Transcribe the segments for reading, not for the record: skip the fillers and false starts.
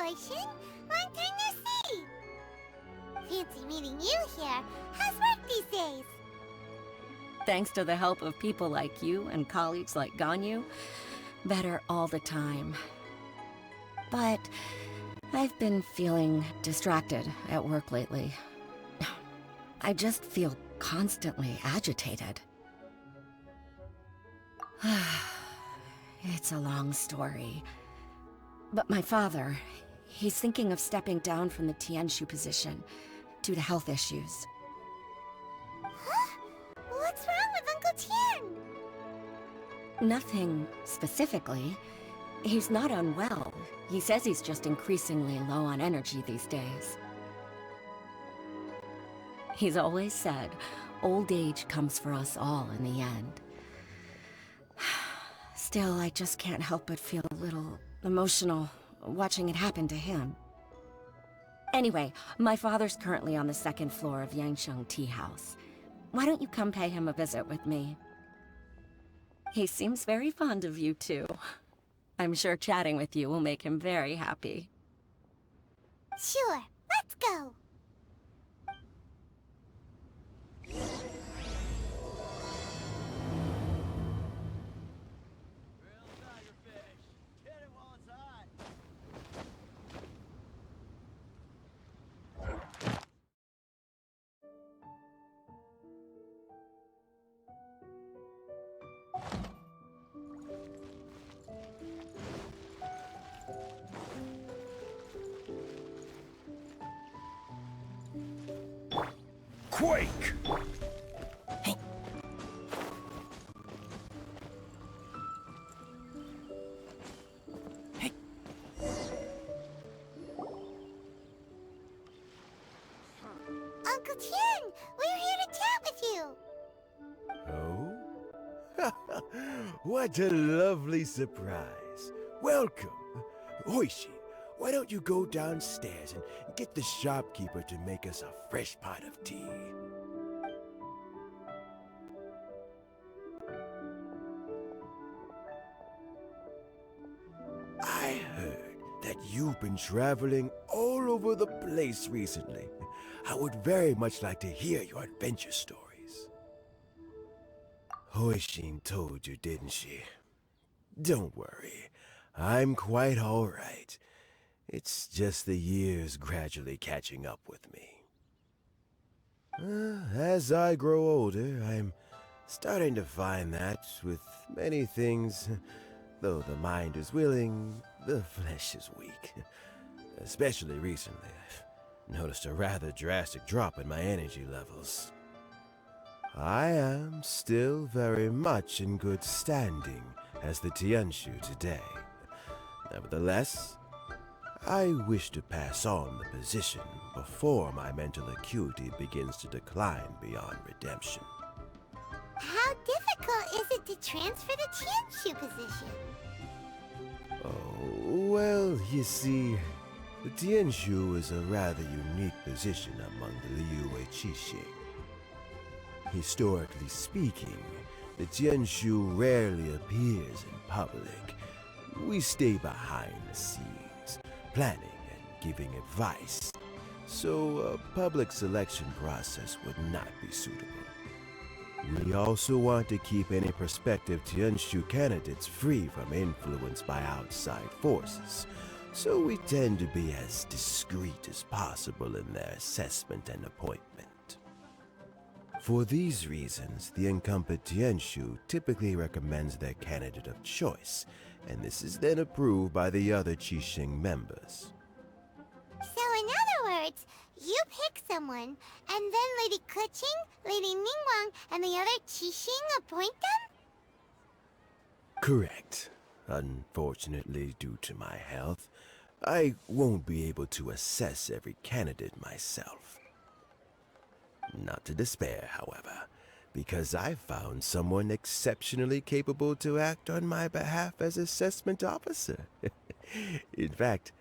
Hoishin. Long time no see. Fancy meeting you here. How's work these days? Thanks to the help of people like you and colleagues like Ganyu, better all the time. But I've been feeling distracted at work lately. I just feel constantly agitated. It's a long story. But my father, he's thinking of stepping down from the Tianshu position due to health issues. Huh? What's wrong with Uncle Tian? Nothing specifically. He's not unwell. He says he's just increasingly low on energy these days. He's always said, old age comes for us all in the end. Still, I just can't help but feel a little emotional watching it happen to him. Anyway, my father's currently on the second floor of Yangsheng Tea House. Why don't you come pay him a visit with me? He seems very fond of you, too. I'm sure chatting with you will make him very happy. Sure, let's go. Quake! Hey. Hey. Uncle Tian, we're here to chat with you. Oh? What a lovely surprise. Welcome. Hoishi, why don't you go downstairs and get the shopkeeper to make us a fresh pot of tea? I heard that you've been traveling all over the place recently. I would very much like to hear your adventure stories. Hoishin told you, didn't she? Don't worry. I'm quite all right. It's just the years gradually catching up with me. As I grow older, I'm starting to find that with many things, though the mind is willing, the flesh is weak. Especially recently, I've noticed a rather drastic drop in my energy levels. I am still very much in good standing as the Tianshu today. Nevertheless, I wish to pass on the position before my mental acuity begins to decline beyond redemption. How difficult is it to transfer the Tianshu position? Oh, well, you see, the Tianshu is a rather unique position among the Liyue Qixing. Historically speaking, the Tianshu rarely appears in public. We stay behind the scenes, planning and giving advice, so a public selection process would not be suitable. We also want to keep any prospective Tianshu candidates free from influence by outside forces, so we tend to be as discreet as possible in their assessment and appointment. For these reasons, the incumbent Tianshu typically recommends their candidate of choice, and this is then approved by the other Qixing members. So in other words, you pick someone, and then Lady Keqing, Lady Ningguang, and the other Qixing appoint them? Correct. Unfortunately, due to my health, I won't be able to assess every candidate myself. Not to despair, however, because I found someone exceptionally capable to act on my behalf as assessment officer. In fact,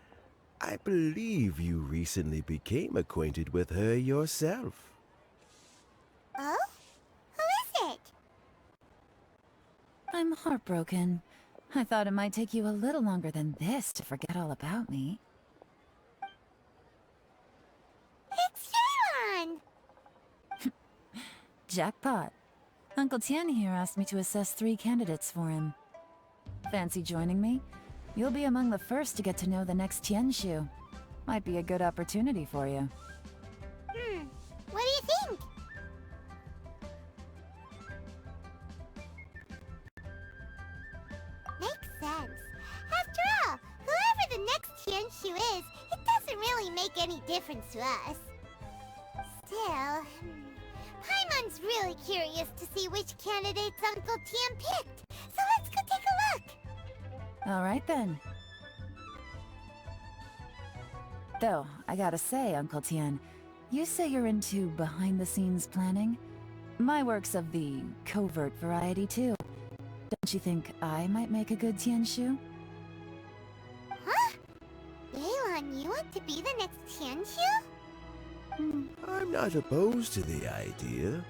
I believe you recently became acquainted with her yourself. Oh? Who is it? I'm heartbroken. I thought it might take you a little longer than this to forget all about me. Jackpot. Uncle Tian here asked me to assess 3 candidates for him. Fancy joining me? You'll be among the first to get to know the next Tianshu. Might be a good opportunity for you. What do you think? Makes sense. After all, whoever the next Tianshu is, it doesn't really make any difference to us. Still, Paimon's really curious to see which candidates Uncle Tian picked, so let's go take a look. Alright then. Though, I gotta say, Uncle Tian, you say you're into behind-the-scenes planning? My work's of the covert variety, too. Don't you think I might make a good Tianshu? Huh? Yelan, you want to be the next Tianshu? I'm not opposed to the idea,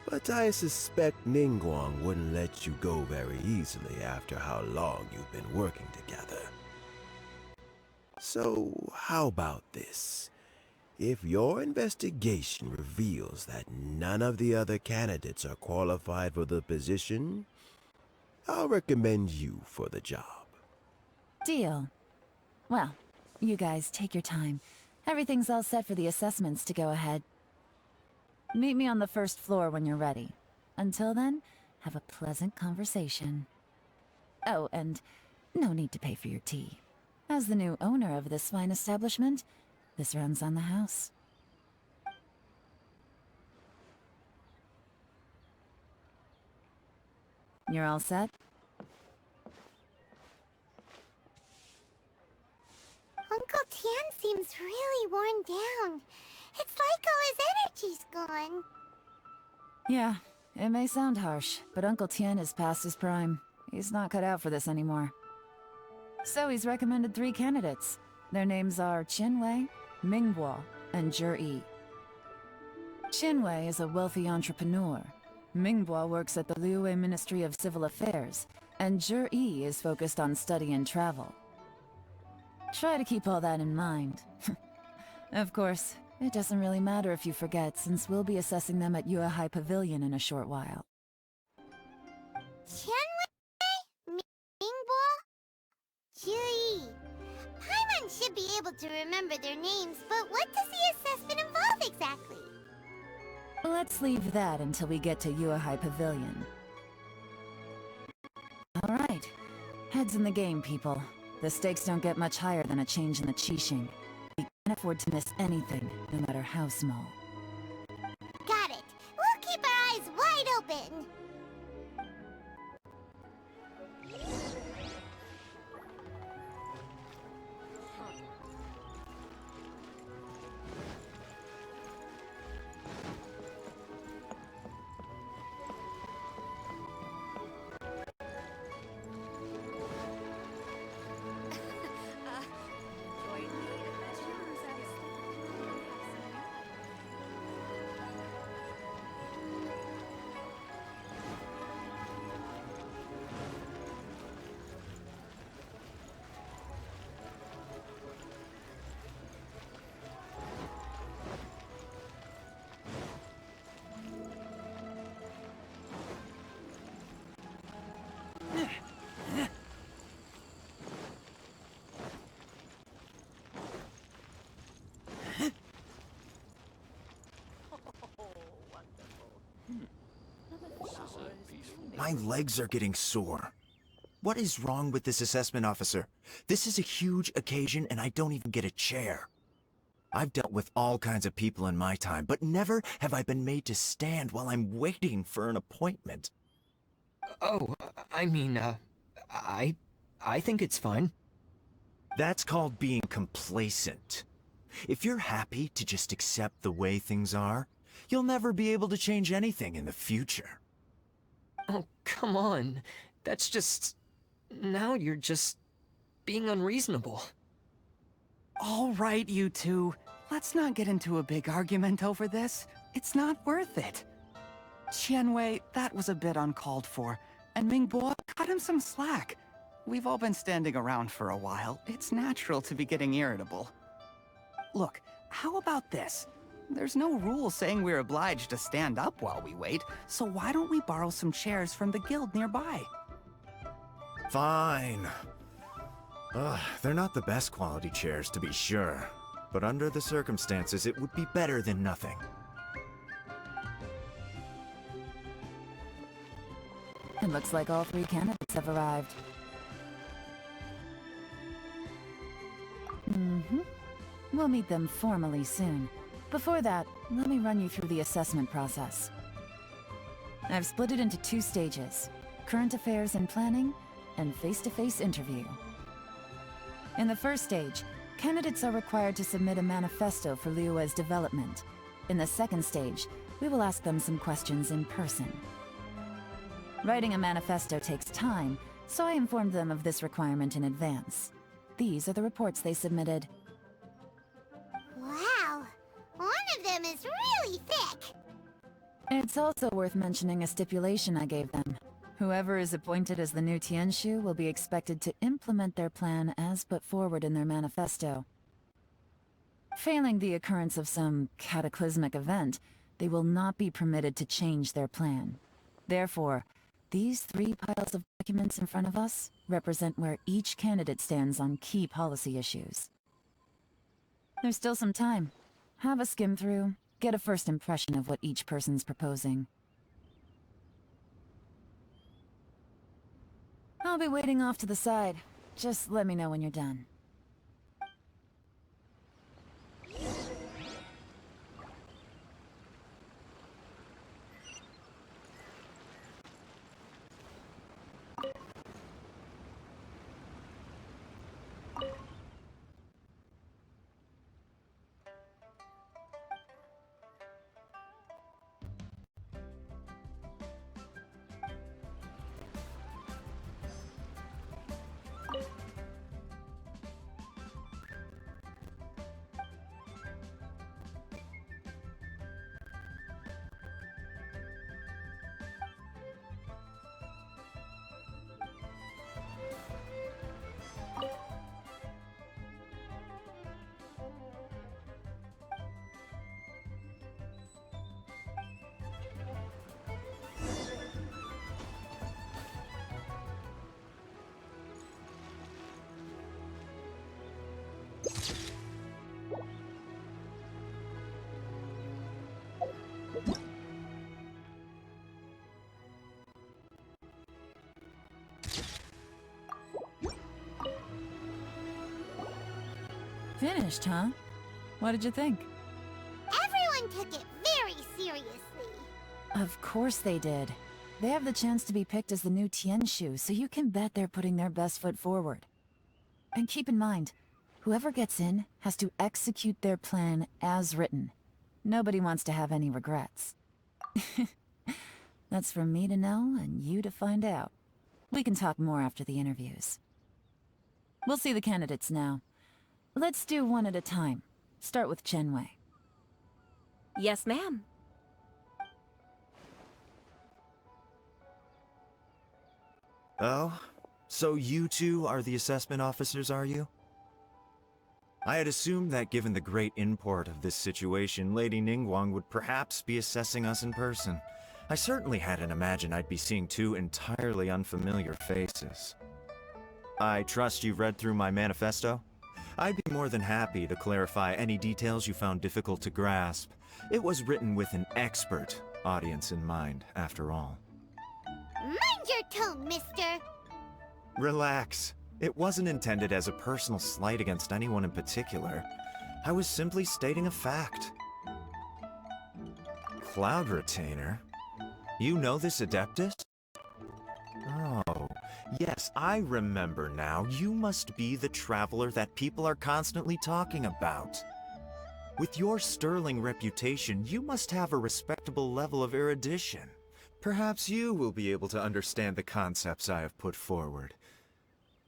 but I suspect Ningguang wouldn't let you go very easily after how long you've been working together. So, how about this? If your investigation reveals that none of the other candidates are qualified for the position, I'll recommend you for the job. Deal. Well, you guys take your time. Everything's all set for the assessments to go ahead. Meet me on the first floor when you're ready. Until then, have a pleasant conversation. Oh, and no need to pay for your tea. As the new owner of this fine establishment, this runs on the house. You're all set? Uncle Tian seems really worn down. It's like all his energy's gone. Yeah, it may sound harsh, but Uncle Tian is past his prime. He's not cut out for this anymore. So he's recommended 3 candidates. Their names are Qinwei, Mingguo, and Zhi. Qinwei is a wealthy entrepreneur. Mingguo works at the Liyue Ministry of Civil Affairs, and Zhi is focused on study and travel. Try to keep all that in mind. Of course, it doesn't really matter if you forget, since we'll be assessing them at Yuehai Pavilion in a short while. Qianwei? Mingguo? Zhi. Paimon should be able to remember their names, but what does the assessment involve exactly? Let's leave that until we get to Yuehai Pavilion. Alright. Heads in the game, people. The stakes don't get much higher than a change in the Qixing. We can't afford to miss anything, no matter how small. Got it. We'll keep our eyes wide open. My legs are getting sore. What is wrong with this assessment officer? This is a huge occasion and I don't even get a chair. I've dealt with all kinds of people in my time, but never have I been made to stand while I'm waiting for an appointment. Oh, I mean, I think it's fine. That's called being complacent. If you're happy to just accept the way things are, you'll never be able to change anything in the future. Oh, come on. That's just... Now you're just... being unreasonable. All right, you two. Let's not get into a big argument over this. It's not worth it. Qianwei, that was a bit uncalled for. And Mingguo, cut him some slack. We've all been standing around for a while. It's natural to be getting irritable. Look, how about this? There's no rule saying we're obliged to stand up while we wait, so why don't we borrow some chairs from the guild nearby? Fine. Ugh, they're not the best quality chairs, to be sure. But under the circumstances, it would be better than nothing. It looks like all 3 candidates have arrived. We'll meet them formally soon. Before that, let me run you through the assessment process. I've split it into 2 stages: current affairs and planning, and face-to-face interview. In the first stage, candidates are required to submit a manifesto for Liyue's development. In the second stage, we will ask them some questions in person. Writing a manifesto takes time, so I informed them of this requirement in advance. These are the reports they submitted. Wow, one of them is really thick. It's also worth mentioning a stipulation I gave them. Whoever is appointed as the new Tianshu will be expected to implement their plan as put forward in their manifesto. Failing the occurrence of some cataclysmic event, they will not be permitted to change their plan. Therefore, these 3 piles of documents in front of us represent where each candidate stands on key policy issues. There's still some time. Have a skim through, get a first impression of what each person's proposing. I'll be waiting off to the side. Just let me know when you're done. Finished, huh? What did you think? Everyone took it very seriously. Of course they did. They have the chance to be picked as the new Tianshu, so you can bet they're putting their best foot forward. And keep in mind, whoever gets in has to execute their plan as written. Nobody wants to have any regrets. That's for me to know and you to find out. We can talk more after the interviews. We'll see the candidates now. Let's do one at a time. Start with Chenwei. Yes, ma'am. Oh? So you 2 are the assessment officers, are you? I had assumed that given the great import of this situation, Lady Ningguang would perhaps be assessing us in person. I certainly hadn't imagined I'd be seeing 2 entirely unfamiliar faces. I trust you've read through my manifesto? I'd be more than happy to clarify any details you found difficult to grasp. It was written with an expert audience in mind, after all. Mind your tone, mister. Relax. It wasn't intended as a personal slight against anyone in particular. I was simply stating a fact. Cloud Retainer? You know this Adeptus? Oh, yes, I remember now. You must be the traveler that people are constantly talking about. With your sterling reputation, you must have a respectable level of erudition. Perhaps you will be able to understand the concepts I have put forward.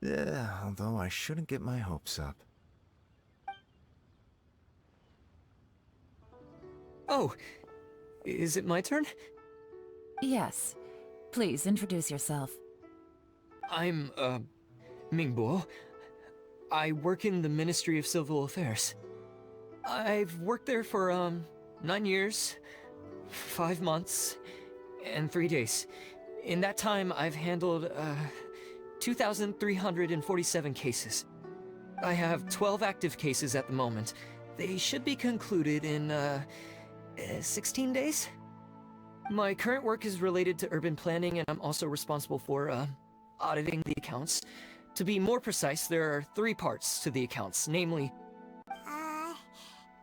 Although I shouldn't get my hopes up. Oh, is it my turn? Yes. Please, introduce yourself. I'm, Mingbo. I work in the Ministry of Civil Affairs. I've worked there for, 9 years, 5 months, and 3 days. In that time, I've handled, 2,347 cases. I have 12 active cases at the moment. They should be concluded in, 16 days? My current work is related to urban planning, and I'm also responsible for, auditing the accounts. To be more precise, there are 3 parts to the accounts, namely...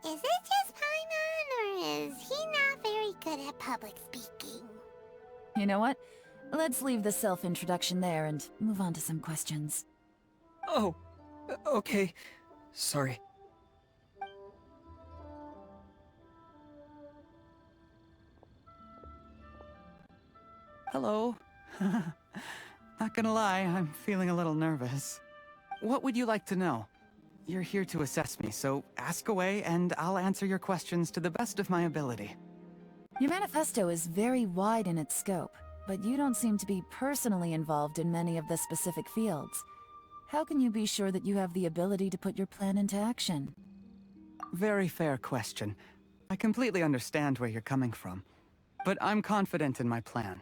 Is it just Paimon, or is he not very good at public speaking? You know what? Let's leave the self-introduction there and move on to some questions. Oh, okay. Sorry. Hello. Not gonna lie, I'm feeling a little nervous. What would you like to know? You're here to assess me, so ask away and I'll answer your questions to the best of my ability. Your manifesto is very wide in its scope, but you don't seem to be personally involved in many of the specific fields. How can you be sure that you have the ability to put your plan into action? Very fair question. I completely understand where you're coming from. But I'm confident in my plan.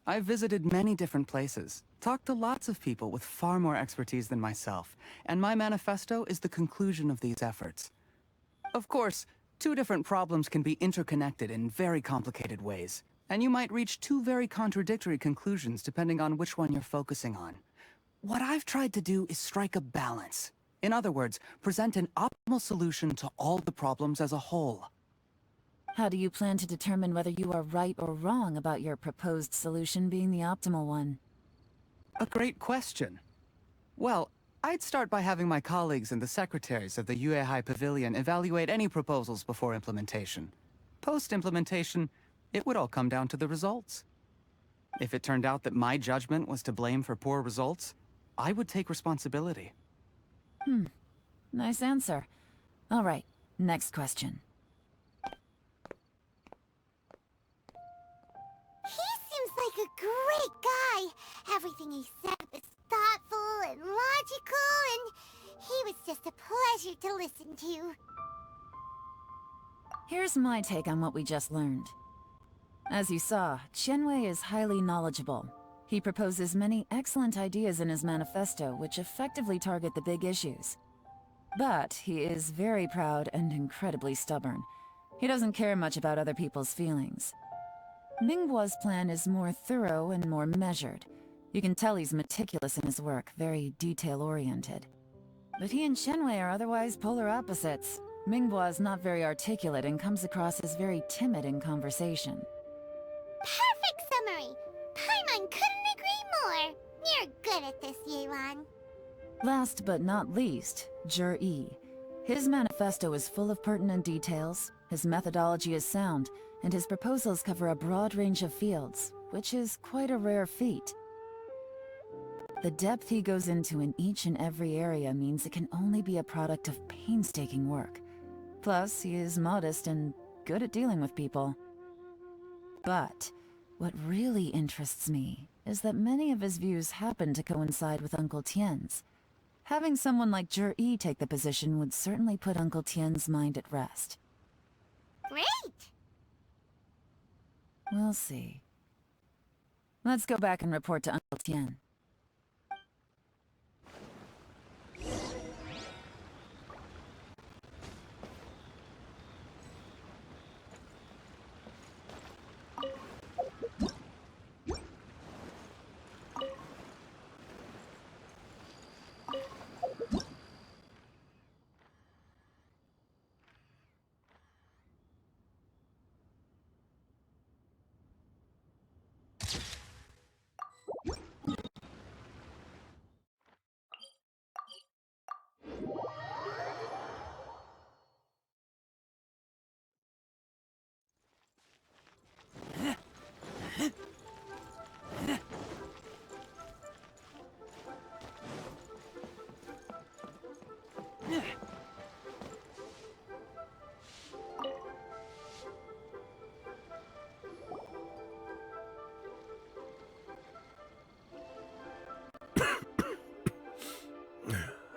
I've visited many different places, talked to lots of people with far more expertise than myself, and my manifesto is the conclusion of these efforts. Of course, 2 different problems can be interconnected in very complicated ways, and you might reach 2 very contradictory conclusions depending on which one you're focusing on. What I've tried to do is strike a balance. In other words, present an optimal solution to all the problems as a whole. How do you plan to determine whether you are right or wrong about your proposed solution being the optimal one? A great question. Well, I'd start by having my colleagues and the secretaries of the Yuehai Pavilion evaluate any proposals before implementation. Post-implementation, it would all come down to the results. If it turned out that my judgment was to blame for poor results, I would take responsibility. Nice answer. All right, next question. He seems like a great guy. Everything he said was thoughtful and logical, and he was just a pleasure to listen to. Here's my take on what we just learned. As you saw, Qianwei is highly knowledgeable. He proposes many excellent ideas in his manifesto which effectively target the big issues. But he is very proud and incredibly stubborn. He doesn't care much about other people's feelings. Mingbo's plan is more thorough and more measured. You can tell he's meticulous in his work, very detail-oriented. But he and Qianwei are otherwise polar opposites. Mingbo is not very articulate and comes across as very timid in conversation. Perfect summary! Paimon couldn't agree more! You're good at this, Yelan. Last but not least, Zhi. His manifesto is full of pertinent details, his methodology is sound, and his proposals cover a broad range of fields, which is quite a rare feat. The depth he goes into in each and every area means it can only be a product of painstaking work. Plus, he is modest and good at dealing with people. But what really interests me is that many of his views happen to coincide with Uncle Tien's. Having someone like Zhi take the position would certainly put Uncle Tien's mind at rest. Great! We'll see. Let's go back and report to Uncle Tien.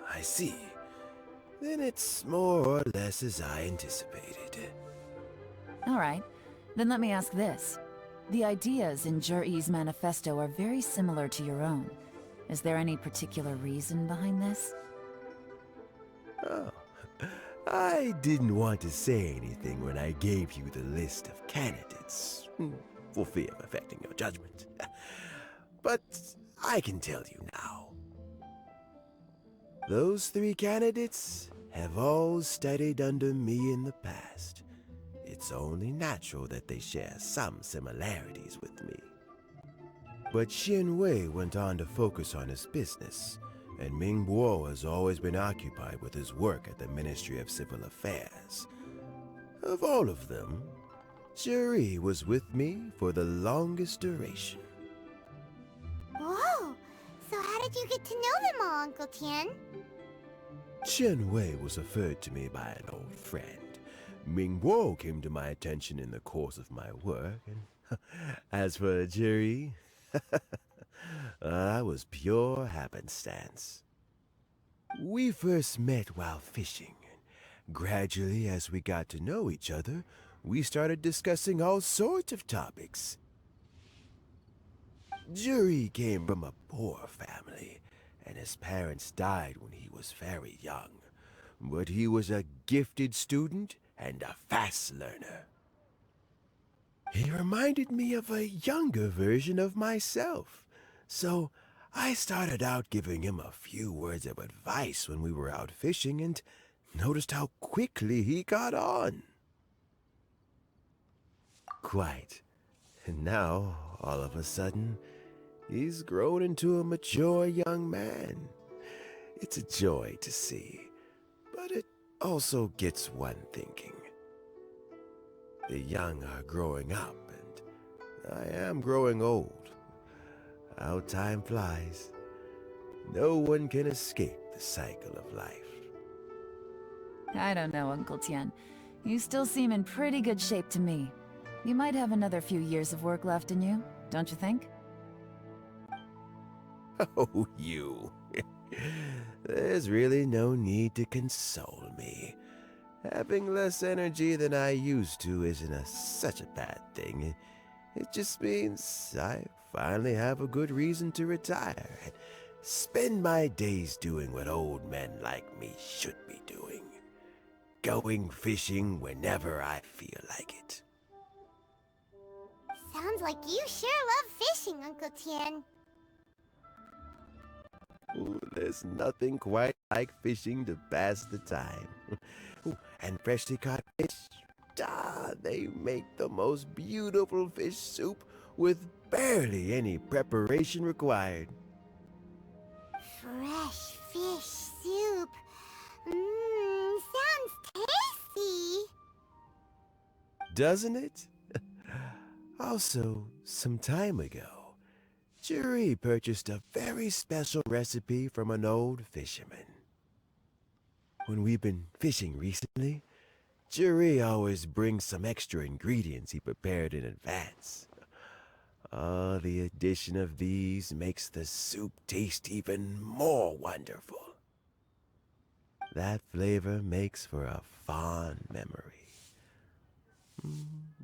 I see. Then it's more or less as I anticipated. All All right. Then let me ask this. The ideas in Jur-E's manifesto are very similar to your own. Is there any particular reason behind this? Oh, I didn't want to say anything when I gave you the list of candidates, for fear of affecting your judgment. But I can tell you now. Those 3 candidates have all studied under me in the past. It's only natural that they share some similarities with me. But Xin Wei went on to focus on his business, and Ming Guo has always been occupied with his work at the Ministry of Civil Affairs. Of all of them, Juri was with me for the longest duration. Whoa! So how did you get to know them all, Uncle Tian? Chen Wei was referred to me by an old friend. Ming Guo came to my attention in the course of my work, and as for Juri, that was pure happenstance. We first met while fishing, and gradually as we got to know each other, we started discussing all sorts of topics. Juri came from a poor family, and his parents died when he was very young. But he was a gifted student and a fast learner. He reminded me of a younger version of myself, so I started out giving him a few words of advice when we were out fishing and noticed how quickly he got on. Quite. And now, all of a sudden, he's grown into a mature young man. It's a joy to see, but it also gets one thinking. The young are growing up, and I am growing old. How time flies. No one can escape the cycle of life. I don't know, Uncle Tian. You still seem in pretty good shape to me. You might have another few years of work left in you, don't you think? Oh, you. There's really no need to console me. Having less energy than I used to isn't such a bad thing. It just means I finally have a good reason to retire and spend my days doing what old men like me should be doing. Going fishing whenever I feel like it. Sounds like you sure love fishing, Uncle Tian. Ooh, there's nothing quite like fishing to pass the time. Ooh, and freshly caught fish, they make the most beautiful fish soup with barely any preparation required. Fresh fish soup. Sounds tasty. Doesn't it? Also, some time ago, Juri purchased a very special recipe from an old fisherman. When we've been fishing recently, Juri always brings some extra ingredients he prepared in advance. The addition of these makes the soup taste even more wonderful. That flavor makes for a fond memory.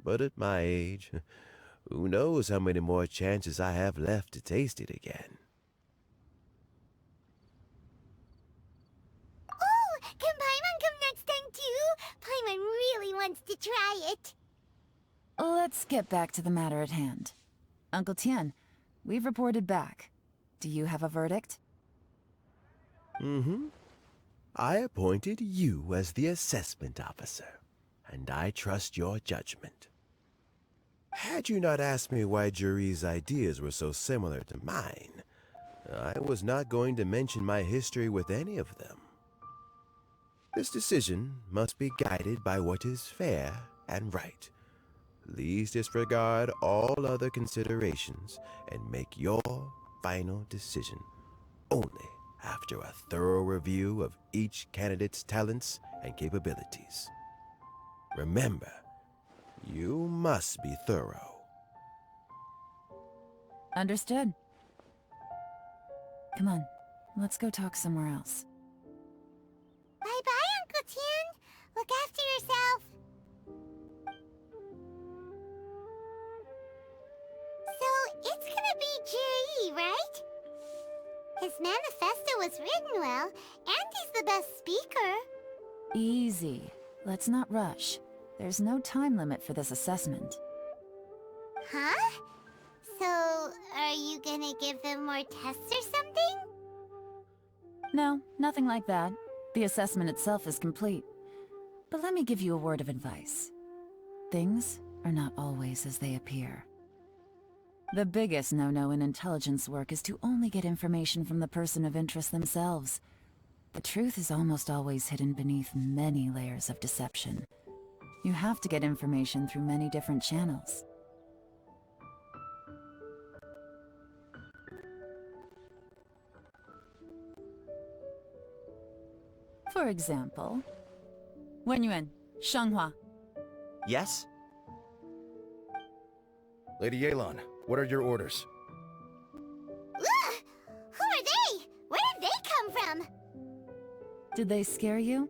But at my age, who knows how many more chances I have left to taste it again. Oh, can Paimon come next time too? Paimon really wants to try it. Let's get back to the matter at hand. Uncle Tian, we've reported back. Do you have a verdict? I appointed you as the assessment officer, and I trust your judgment. Had you not asked me why Juri's ideas were so similar to mine, I was not going to mention my history with any of them. This decision must be guided by what is fair and right. Please disregard all other considerations and make your final decision only after a thorough review of each candidate's talents and capabilities. Remember, you must be thorough. Understood. Come on, let's go talk somewhere else. Bye-bye, Uncle Tian. Look after yourself. His manifesto was written well, and he's the best speaker. Easy. Let's not rush. There's no time limit for this assessment. Huh? So, are you gonna give them more tests or something? No, nothing like that. The assessment itself is complete. But let me give you a word of advice. Things are not always as they appear. The biggest no-no in intelligence work is to only get information from the person of interest themselves. The truth is almost always hidden beneath many layers of deception. You have to get information through many different channels. For example, Wenyuan, Shanghua. Yes? Lady Yelan, what are your orders? Ugh! Who are they? Where did they come from? Did they scare you?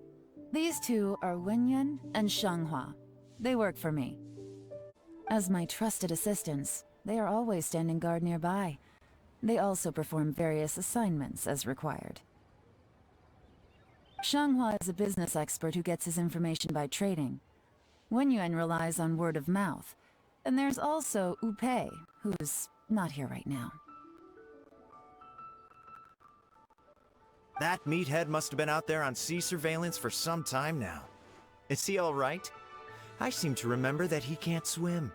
These two are Wenyuan and Shanghua. They work for me. As my trusted assistants, they are always standing guard nearby. They also perform various assignments as required. Shanghua is a business expert who gets his information by trading. Wenyuan relies on word of mouth. And there's also Upei, who's not here right now. That meathead must have been out there on sea surveillance for some time now. Is he all right? I seem to remember that he can't swim.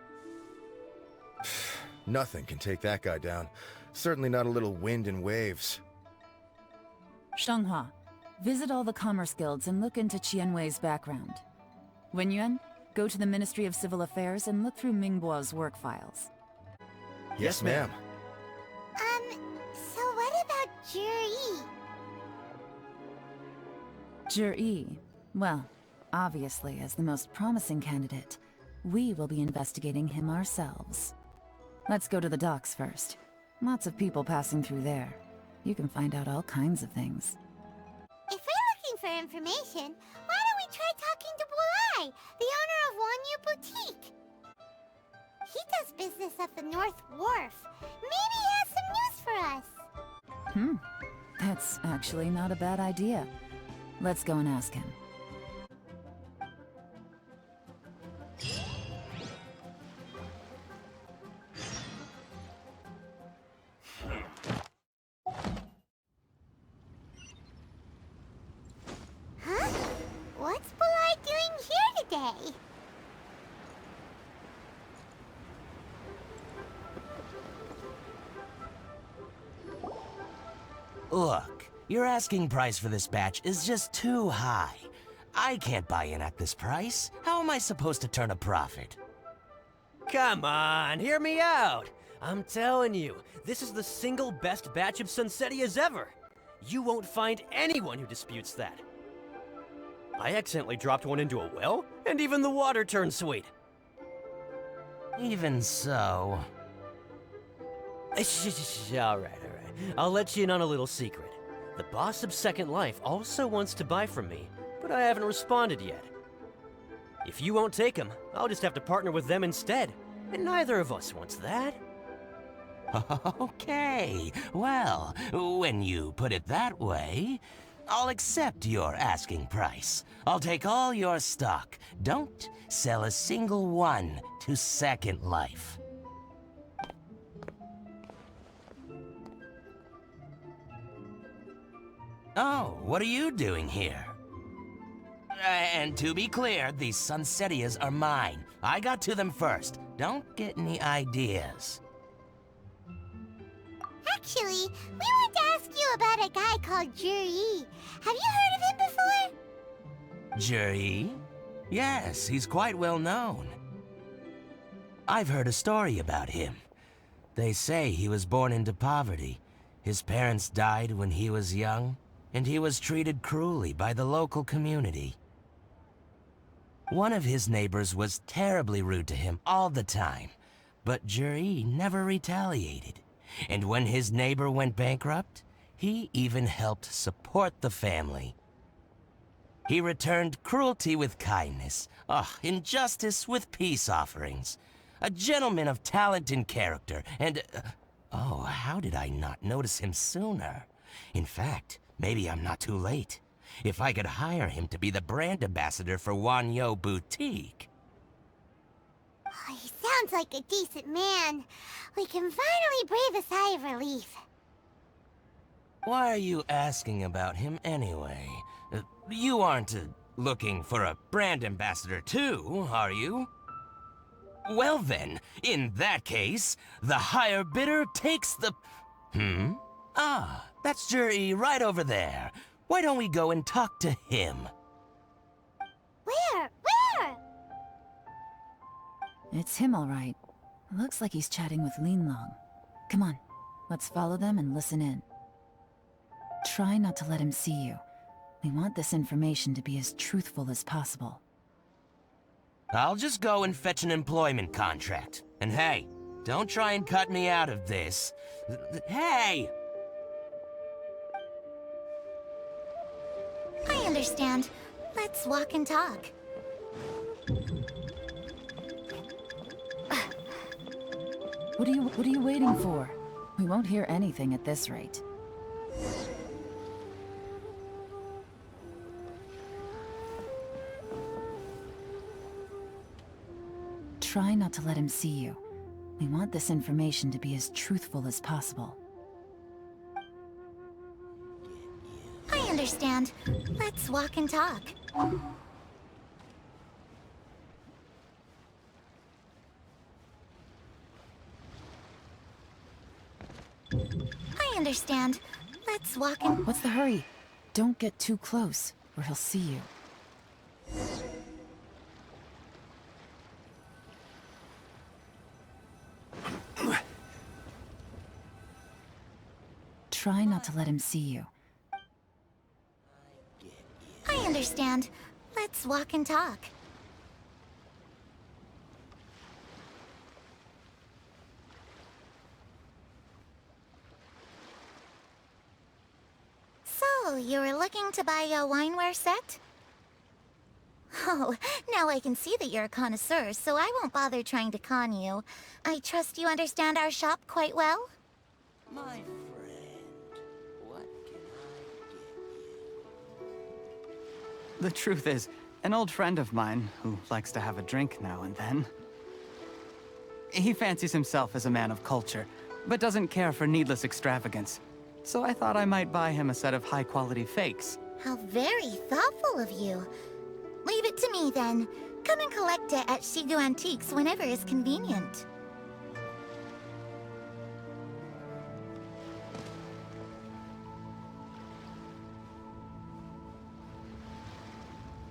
Nothing can take that guy down. Certainly not a little wind and waves. Shanghua, visit all the commerce guilds and look into Qianwei's background. Wenyuan, go to the Ministry of Civil Affairs and look through Mingbo's work files. Yes, ma'am. So what about Juri? Juri, well, obviously as the most promising candidate, we will be investigating him ourselves. Let's go to the docks first. Lots of people passing through there. You can find out all kinds of things. If we're looking for information, why don't we try talking to Bulai, the owner of Wanyu Boutique? He does business at the North Wharf. Maybe he has some news for us. That's actually not a bad idea. Let's go and ask him. Huh? What's Bulai doing here today? Look, your asking price for this batch is just too high. I can't buy in at this price. How am I supposed to turn a profit? Come on, hear me out. I'm telling you, this is the single best batch of Sunsettias ever. You won't find anyone who disputes that. I accidentally dropped one into a well, and even the water turned sweet. Even so... All right. I'll let you in on a little secret. The boss of Second Life also wants to buy from me, but I haven't responded yet. If you won't take him, I'll just have to partner with them instead, and neither of us wants that. Okay, well, when you put it that way, I'll accept your asking price. I'll take all your stock. Don't sell a single one to Second Life. Oh, what are you doing here? And to be clear, these Sunsettias are mine. I got to them first. Don't get any ideas. Actually, we want to ask you about a guy called Juri. Have you heard of him before? Juri? Yes, he's quite well known. I've heard a story about him. They say he was born into poverty. His parents died when he was young, and he was treated cruelly by the local community. One of his neighbors was terribly rude to him all the time, but Juri never retaliated. And when his neighbor went bankrupt, he even helped support the family. He returned cruelty with kindness, injustice with peace offerings. A gentleman of talent and character, and... oh, how did I not notice him sooner? In fact, maybe I'm not too late. If I could hire him to be the brand ambassador for Wanyo Boutique. Oh, he sounds like a decent man. We can finally breathe a sigh of relief. Why are you asking about him anyway? You aren't looking for a brand ambassador too, are you? Well then, in that case, the higher bidder takes the... Ah, that's Juri right over there. Why don't we go and talk to him? Where? Where? It's him, all right. Looks like he's chatting with Linlong. Come on, let's follow them and listen in. Try not to let him see you. We want this information to be as truthful as possible. I'll just go and fetch an employment contract. And hey, don't try and cut me out of this. Hey! I understand. Let's walk and talk. What are you waiting for? We won't hear anything at this rate. Try not to let him see you. We want this information to be as truthful as possible. I understand. Let's walk and talk. I understand. Let's walk and... What's the hurry? Don't get too close, or he'll see you. Try not to let him see you. I understand. Let's walk and talk. So, you were looking to buy a wineware set? Oh, now I can see that you're a connoisseur, so I won't bother trying to con you. I trust you understand our shop quite well? My friend, what can I get you? The truth is, an old friend of mine, who likes to have a drink now and then, he fancies himself as a man of culture, but doesn't care for needless extravagance. So I thought I might buy him a set of high-quality fakes. How very thoughtful of you. Leave it to me, then. Come and collect it at Shigu Antiques whenever is convenient.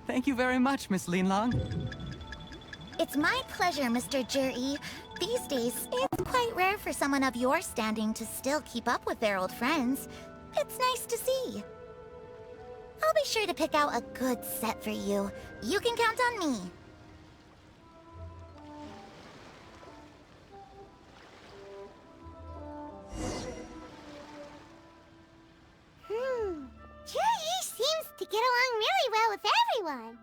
Thank you very much, Miss Linlong. It's my pleasure, Mr. Juri. These days, it's quite rare for someone of your standing to still keep up with their old friends. It's nice to see. I'll be sure to pick out a good set for you. You can count on me. Juri seems to get along really well with everyone.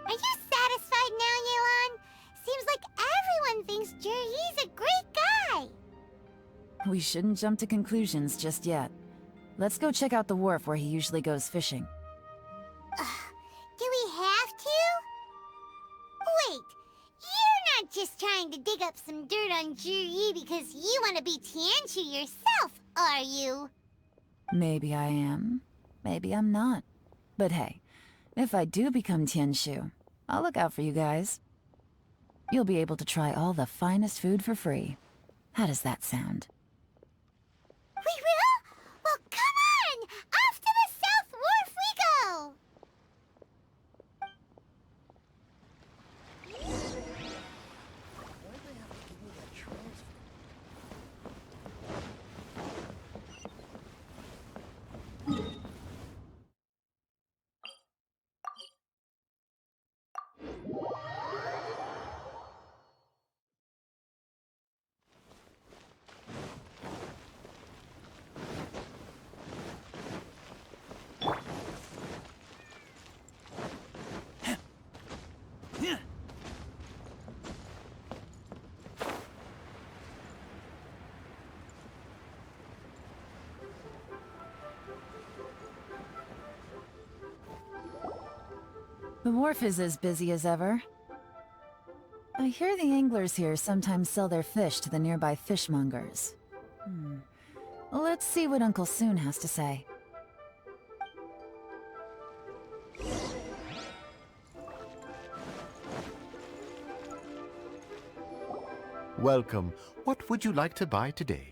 Are you satisfied now, Yelan? Seems like everyone thinks Juri's a great guy. We shouldn't jump to conclusions just yet. Let's go check out the wharf where he usually goes fishing. Do we have to? Wait, you're not just trying to dig up some dirt on Juri because you want to be Tianshu yourself, are you? Maybe I am. Maybe I'm not. But hey, if I do become Tianshu, I'll look out for you guys. You'll be able to try all the finest food for free. How does that sound? We will? Well, come on! Off to the South Wharf we go! The wharf is as busy as ever. I hear the anglers here sometimes sell their fish to the nearby fishmongers. Let's see what Uncle Soon has to say. Welcome. What would you like to buy today?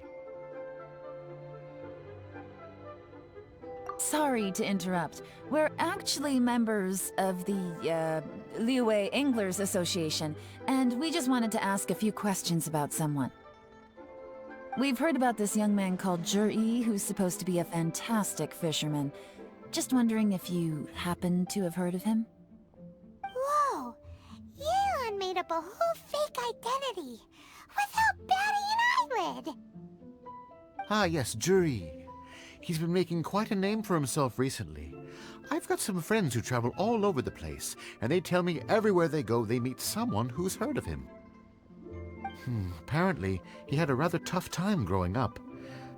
Sorry to interrupt. We're actually members of the, Liyue Anglers Association, and we just wanted to ask a few questions about someone. We've heard about this young man called Zhi, who's supposed to be a fantastic fisherman. Just wondering if you happen to have heard of him? Whoa! Yelan made up a whole fake identity without batting an eyelid! Ah, yes, Zhi. He's been making quite a name for himself recently. I've got some friends who travel all over the place, and they tell me everywhere they go they meet someone who's heard of him. Apparently, he had a rather tough time growing up.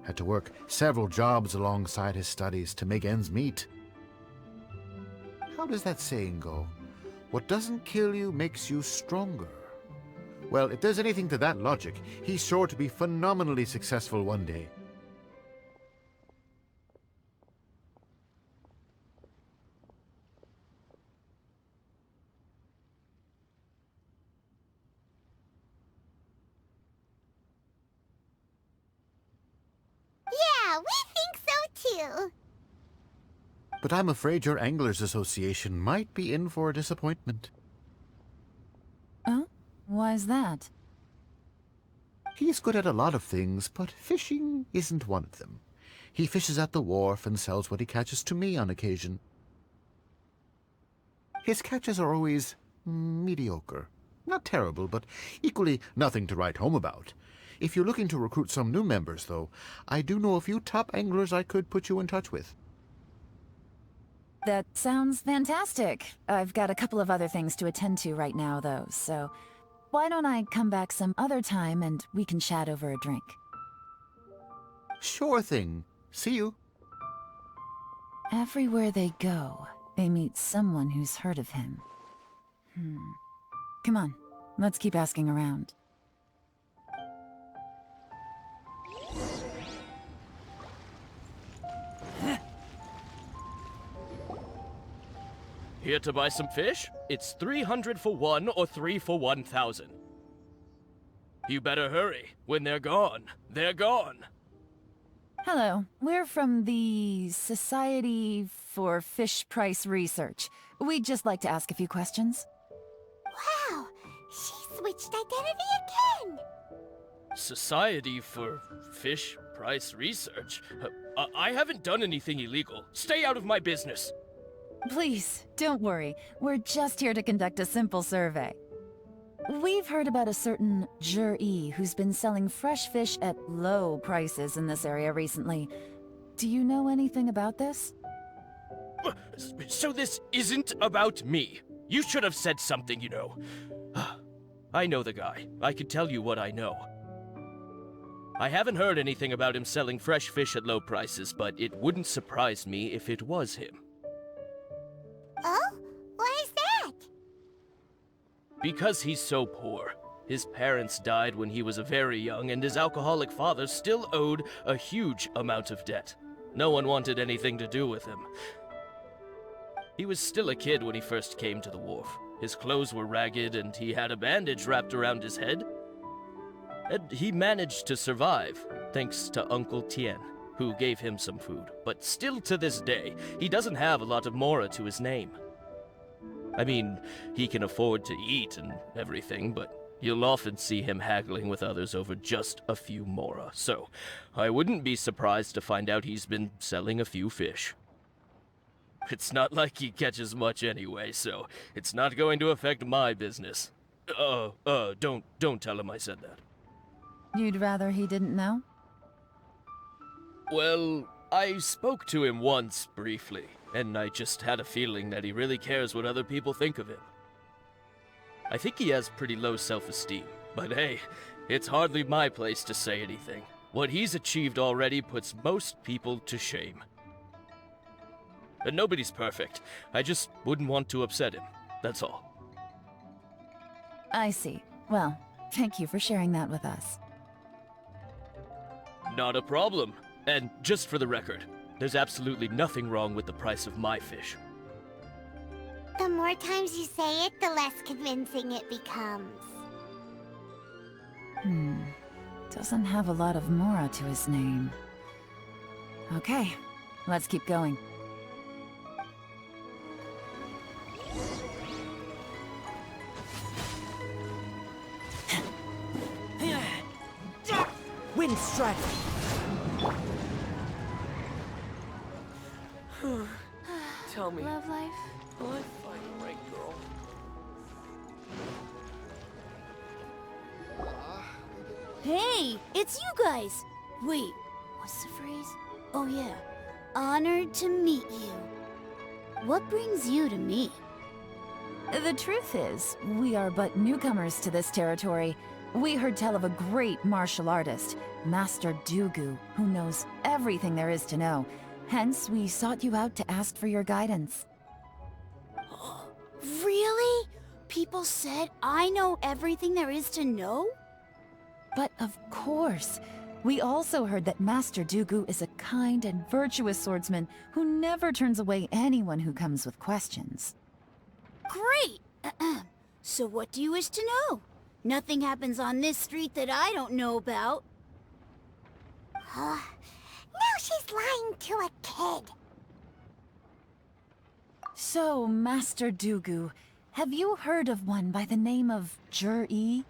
Had to work several jobs alongside his studies to make ends meet. How does that saying go? What doesn't kill you makes you stronger. Well, if there's anything to that logic, he's sure to be phenomenally successful one day. Yeah, we think so too! But I'm afraid your Anglers Association might be in for a disappointment. Oh? Why's that? He's good at a lot of things, but fishing isn't one of them. He fishes at the wharf and sells what he catches to me on occasion. His catches are always mediocre. Not terrible, but equally nothing to write home about. If you're looking to recruit some new members, though, I do know a few top anglers I could put you in touch with. That sounds fantastic. I've got a couple of other things to attend to right now, though, so why don't I come back some other time and we can chat over a drink? Sure thing. See you. Everywhere they go, they meet someone who's heard of him. Come on, let's keep asking around. Here to buy some fish? It's 300 for one or 3 for 1,000. You better hurry. When they're gone, they're gone. Hello, we're from the Society for Fish Price Research. We'd just like to ask a few questions. Wow! She switched identity again! Society for Fish Price Research? I haven't done anything illegal. Stay out of my business. Please, don't worry. We're just here to conduct a simple survey. We've heard about a certain Zhi who's been selling fresh fish at low prices in this area recently. Do you know anything about this? So this isn't about me. You should have said something, you know. I know the guy. I could tell you what I know. I haven't heard anything about him selling fresh fish at low prices, but it wouldn't surprise me if it was him. Oh? Why is that? Because he's so poor. His parents died when he was very young, and his alcoholic father still owed a huge amount of debt. No one wanted anything to do with him. He was still a kid when he first came to the wharf. His clothes were ragged, and he had a bandage wrapped around his head. And he managed to survive, thanks to Uncle Tien, who gave him some food. But still to this day, he doesn't have a lot of mora to his name. I mean, he can afford to eat and everything, but you'll often see him haggling with others over just a few mora. So, I wouldn't be surprised to find out he's been selling a few fish. It's not like he catches much anyway, so it's not going to affect my business. Don't tell him I said that. You'd rather he didn't know? Well, I spoke to him once, briefly, and I just had a feeling that he really cares what other people think of him. I think he has pretty low self-esteem, but hey, it's hardly my place to say anything. What he's achieved already puts most people to shame. And nobody's perfect. I just wouldn't want to upset him. that's all. I see. Well, thank you for sharing that with us. Not a problem. And just for the record, there's absolutely nothing wrong with the price of my fish. The more times you say it, the less convincing it becomes. Doesn't have a lot of mora to his name. Okay, let's keep going. Wind strike! Tell me, Love life? will I find the right girl? Hey, it's you guys! Wait, what's the phrase? Oh yeah, honored to meet you. What brings you to me? The truth is, we are but newcomers to this territory. We heard tell of a great martial artist, Master Dugu, who knows everything there is to know. Hence, we sought you out to ask for your guidance. Really? People said I know everything there is to know? But of course, we also heard that Master Dugu is a kind and virtuous swordsman who never turns away anyone who comes with questions. Great! So what do you wish to know? Nothing happens on this street that I don't know about. Now she's lying to a kid. So, Master Dugu, have you heard of one by the name of Jur-E?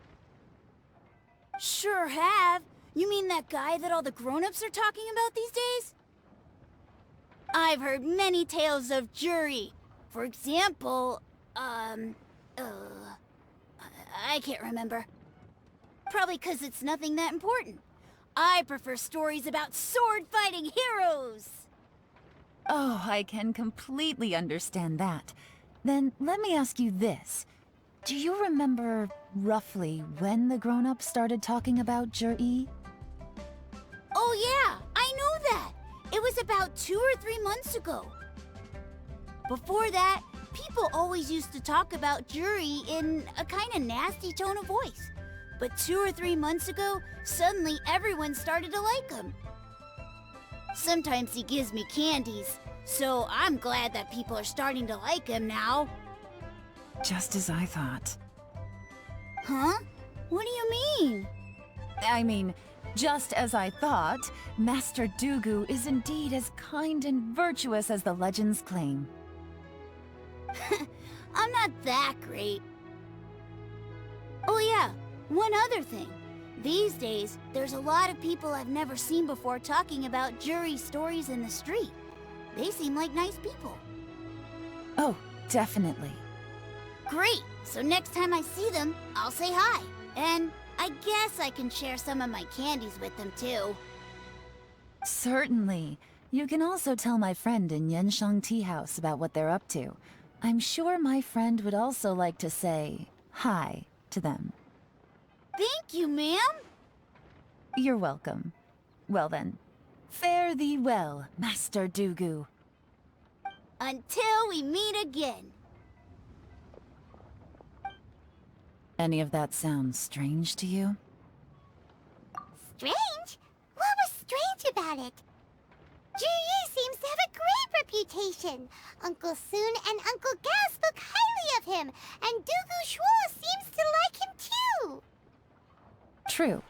Sure have. You mean that guy that all the grown-ups are talking about these days? I've heard many tales of Juri. For example, I can't remember. Probably 'cause it's nothing that important. I prefer stories about sword-fighting heroes! Oh, I can completely understand that. Then let me ask you this. Do you remember roughly when the grown-ups started talking about Jur-E? Oh yeah, I know that! It was about 2 or 3 months ago. Before that, people always used to talk about Juri in a kinda nasty tone of voice. But 2 or 3 months ago, suddenly everyone started to like him. Sometimes he gives me candies, so I'm glad that people are starting to like him now. Just as I thought. Huh? What do you mean? I mean, just as I thought, Master Dugu is indeed as kind and virtuous as the legends claim. I'm not that great. Oh yeah, one other thing. These days, there's a lot of people I've never seen before talking about Juri stories in the street. They seem like nice people. Oh, definitely. Great! So next time I see them, I'll say hi. And I guess I can share some of my candies with them too. Certainly. You can also tell my friend in Yenshang Tea House about what they're up to. I'm sure my friend would also like to say hi to them. Thank you, ma'am! You're welcome. Well then, fare thee well, Master Dugu. Until we meet again. Any of that sound strange to you? Strange? What was strange about it? Juri seems to have a great reputation. Uncle Soon and Uncle Gas look highly of him, and Dugu Shuo seems to like him too. True.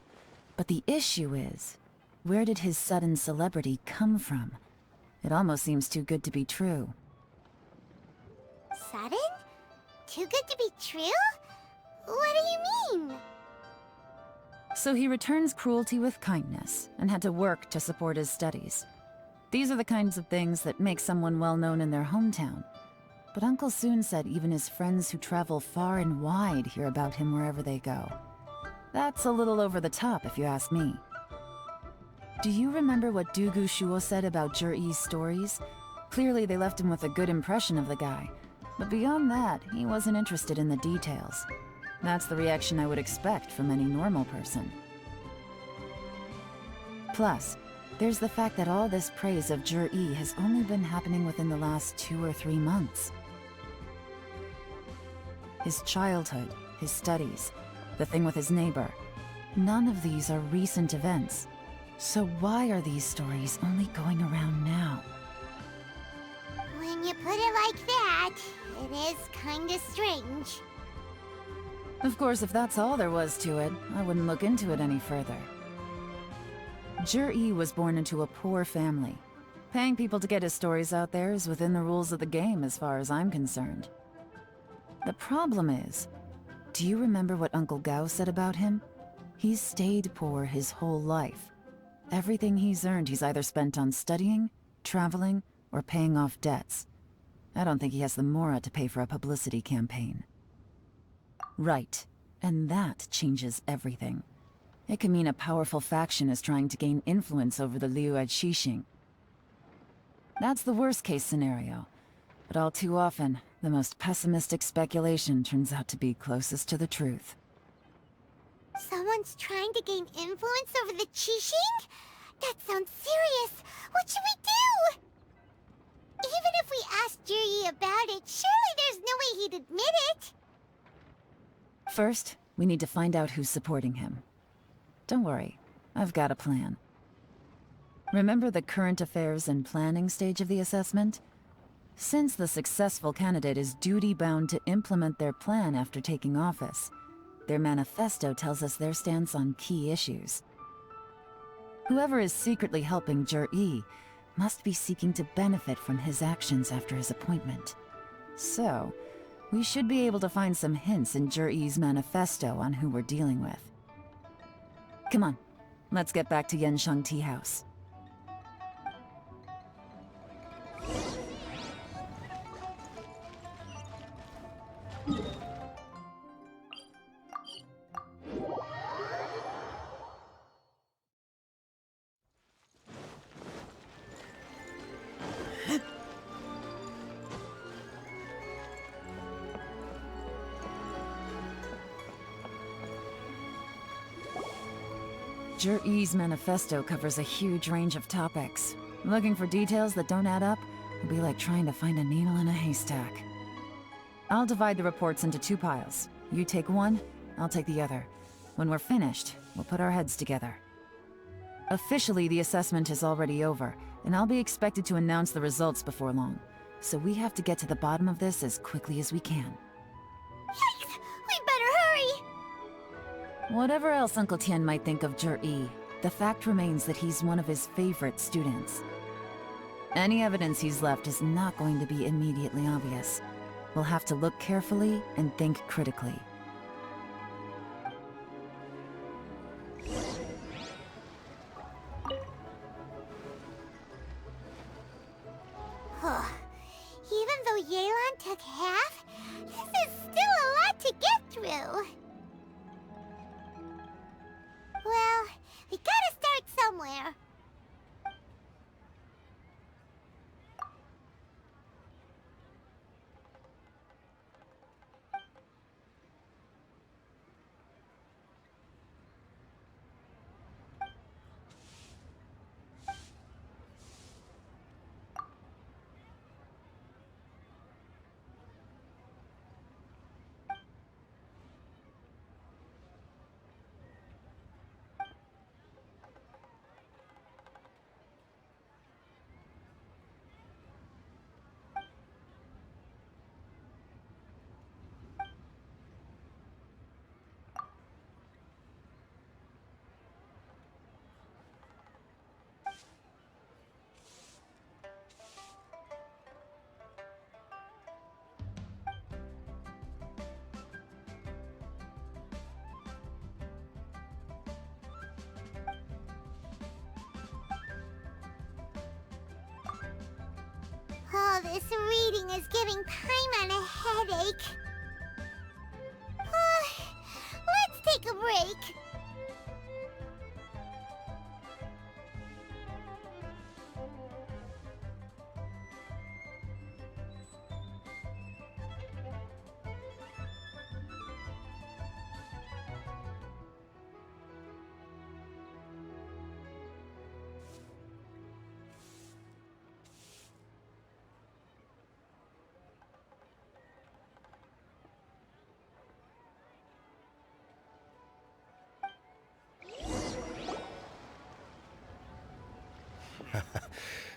But the issue is, where did his sudden celebrity come from? It almost seems too good to be true. Sudden? Too good to be true? What do you mean? So he returns cruelty with kindness, and had to work to support his studies. These are the kinds of things that make someone well known in their hometown. But Uncle Soon said even his friends who travel far and wide hear about him wherever they go. That's a little over the top, if you ask me. Do you remember what Dugu Shuo said about Jur-E's stories? Clearly they left him with a good impression of the guy. But beyond that, he wasn't interested in the details. That's the reaction I would expect from any normal person. Plus, there's the fact that all this praise of Jur-E has only been happening within the last 2 or 3 months. his childhood, his studies, the thing with his neighbor. None of these are recent events. So why are these stories only going around now? When you put it like that, it is kinda strange. Of course, if that's all there was to it, I wouldn't look into it any further. Jur-E was born into a poor family. Paying people to get his stories out there is within the rules of the game as far as I'm concerned. The problem is, do you remember what Uncle Gao said about him? He's stayed poor his whole life. Everything he's earned he's either spent on studying, traveling, or paying off debts. I don't think he has the mora to pay for a publicity campaign. Right, and that changes everything. It can mean a powerful faction is trying to gain influence over the Liu at Xixing. That's the worst-case scenario, but all too often, the most pessimistic speculation turns out to be closest to the truth. Someone's trying to gain influence over the Qixing? That sounds serious. What should we do? Even if we asked Juri about it, surely there's no way he'd admit it. First, we need to find out who's supporting him. Don't worry, I've got a plan. Remember the current affairs and planning stage of the assessment? Since the successful candidate is duty-bound to implement their plan after taking office, their manifesto tells us their stance on key issues. Whoever is secretly helping Jur-E must be seeking to benefit from his actions after his appointment. So, we should be able to find some hints in Jur-E's manifesto on who we're dealing with. Come on, let's get back to Yansheng Tea House. Jur-E's manifesto covers a huge range of topics. Looking for details that don't add up would be like trying to find a needle in a haystack. I'll divide the reports into 2 piles. You take one, I'll take the other. When we're finished, we'll put our heads together. Officially, the assessment is already over, and I'll be expected to announce the results before long. So we have to get to the bottom of this as quickly as we can. Yikes! We better hurry! Whatever else Uncle Tian might think of Jur-E, the fact remains that he's one of his favorite students. Any evidence he's left is not going to be immediately obvious. We'll have to look carefully and think critically. Even though Yelan took half, this is still a lot to get through. Well, we gotta start somewhere. All this reading is giving Paimon a headache. Let's take a break.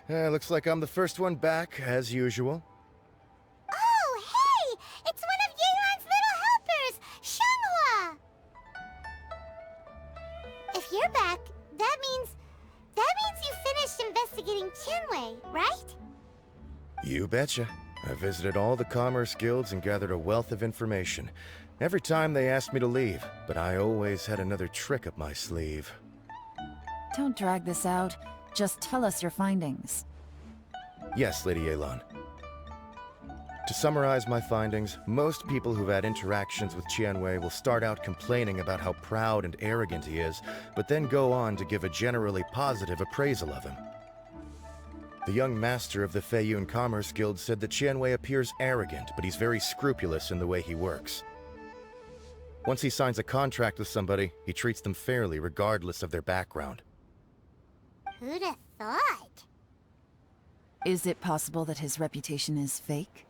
Looks like I'm the first one back, as usual. Oh, hey! It's one of Yelan's little helpers, Shanghua! If you're back, that means you finished investigating Qianwei, right? You betcha. I visited all the commerce guilds and gathered a wealth of information. Every time they asked me to leave, but I always had another trick up my sleeve. Don't drag this out. Just tell us your findings. Yes, Lady Yelan. To summarize my findings, most people who've had interactions with Qianwei will start out complaining about how proud and arrogant he is, but then go on to give a generally positive appraisal of him. The young master of the Feiyun Commerce Guild said that Qianwei appears arrogant, but he's very scrupulous in the way he works. Once he signs a contract with somebody, he treats them fairly regardless of their background. Who'd have thought? Is it possible that his reputation is fake?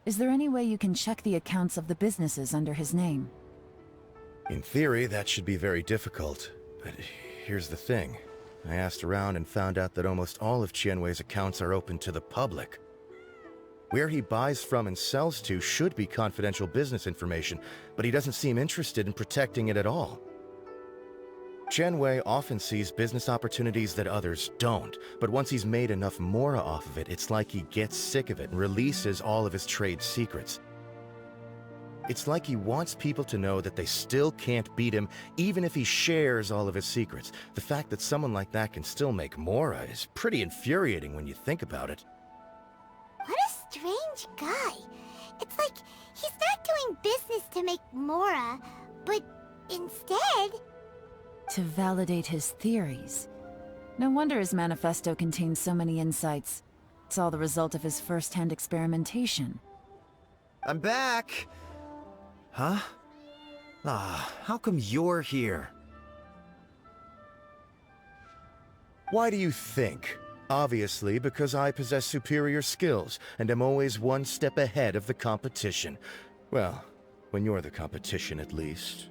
Is there any way you can check the accounts of the businesses under his name? In theory, that should be very difficult. But here's the thing. I asked around and found out that almost all of Qianwei's accounts are open to the public. Where he buys from and sells to should be confidential business information, but he doesn't seem interested in protecting it at all. Qianwei often sees business opportunities that others don't, but once he's made enough mora off of it, it's like he gets sick of it and releases all of his trade secrets. It's like he wants people to know that they still can't beat him, even if he shares all of his secrets. The fact that someone like that can still make mora is pretty infuriating when you think about it. What a strange guy. It's like he's not doing business to make mora, but instead... to validate his theories. No wonder his manifesto contains so many insights. It's all the result of his first-hand experimentation. I'm back! Huh? How come you're here? Why do you think? Obviously, because I possess superior skills, and am always one step ahead of the competition. Well, when you're the competition, at least.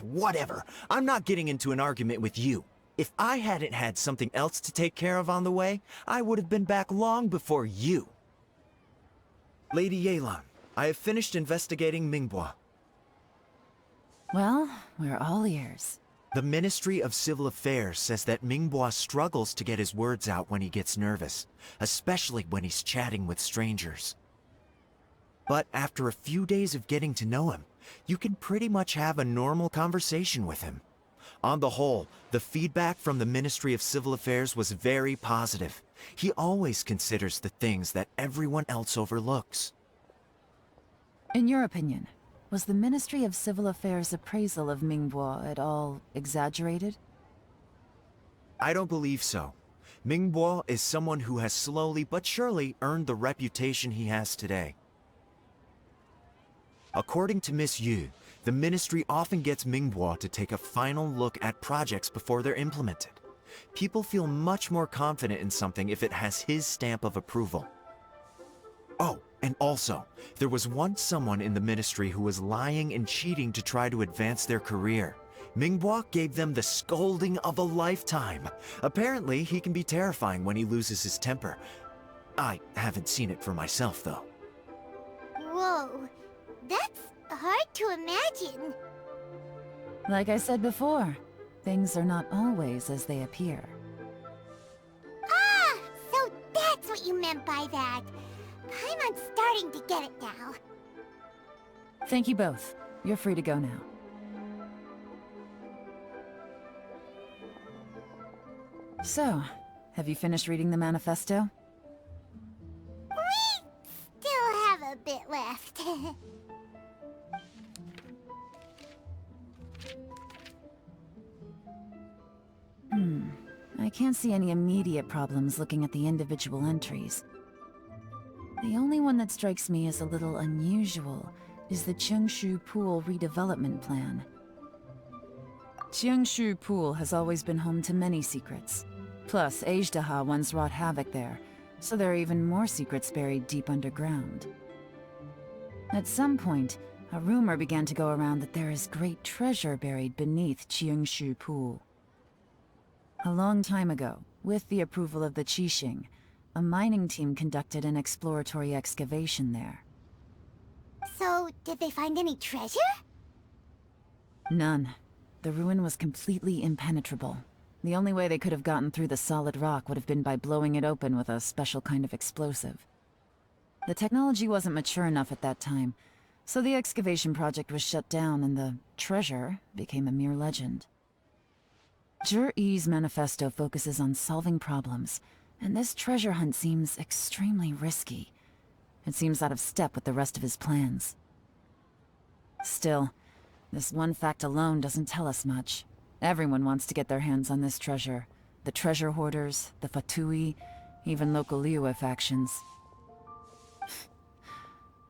Whatever. I'm not getting into an argument with you. If I hadn't had something else to take care of on the way, I would have been back long before you. Lady Yelan, I have finished investigating Mingbo. Well, we're all ears. The Ministry of Civil Affairs says that Mingbo struggles to get his words out when he gets nervous, especially when he's chatting with strangers. But after a few days of getting to know him, you can pretty much have a normal conversation with him. On the whole, the feedback from the Ministry of Civil Affairs was very positive. He always considers the things that everyone else overlooks. In your opinion, was the Ministry of Civil Affairs' appraisal of Mingbo at all exaggerated? I don't believe so. Mingbo is someone who has slowly but surely earned the reputation he has today. According to Miss Yu, the Ministry often gets Mingbo to take a final look at projects before they're implemented. People feel much more confident in something if it has his stamp of approval. Oh, and also, there was once someone in the Ministry who was lying and cheating to try to advance their career. Mingbo gave them the scolding of a lifetime. Apparently, he can be terrifying when he loses his temper. I haven't seen it for myself, though. Whoa. That's hard to imagine. Like I said before, things are not always as they appear. Ah! So that's what you meant by that. I'm starting to get it now. Thank you both. You're free to go now. So, have you finished reading the manifesto? We still have a bit left. I can't see any immediate problems looking at the individual entries. The only one that strikes me as a little unusual is the Chengshu Pool redevelopment plan. Chengshu Pool has always been home to many secrets. Plus, Ajdaha once wrought havoc there, So there are even more secrets buried deep underground. At some point, a rumor began to go around that there is great treasure buried beneath Qingshu Pool. A long time ago, with the approval of the Qixing, a mining team conducted an exploratory excavation there. So, did they find any treasure? None. The ruin was completely impenetrable. The only way they could have gotten through the solid rock would have been by blowing it open with a special kind of explosive. The technology wasn't mature enough at that time, so the excavation project was shut down and the treasure became a mere legend. Zhi-Yi's manifesto focuses on solving problems, and this treasure hunt seems extremely risky. It seems out of step with the rest of his plans. Still, this one fact alone doesn't tell us much. Everyone wants to get their hands on this treasure. The treasure hoarders, the Fatui, even local Liyue factions.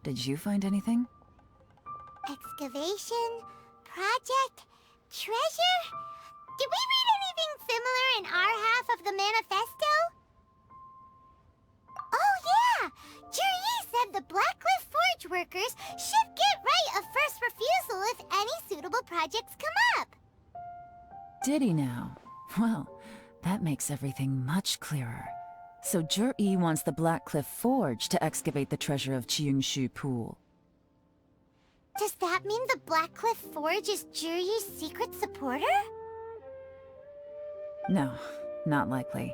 Did you find anything? Excavation? Project? Treasure? Did we read anything similar in our half of the manifesto? Oh yeah! Zhi-Yi said the Blackcliff Forge workers should get right of first refusal if any suitable projects come up. Did he now? Well, that makes everything much clearer. So Zhi-Yi wants the Blackcliff Forge to excavate the treasure of Qingshu Pool. Does that mean the Blackcliff Forge is Zhi-Yi's secret supporter? No, not likely.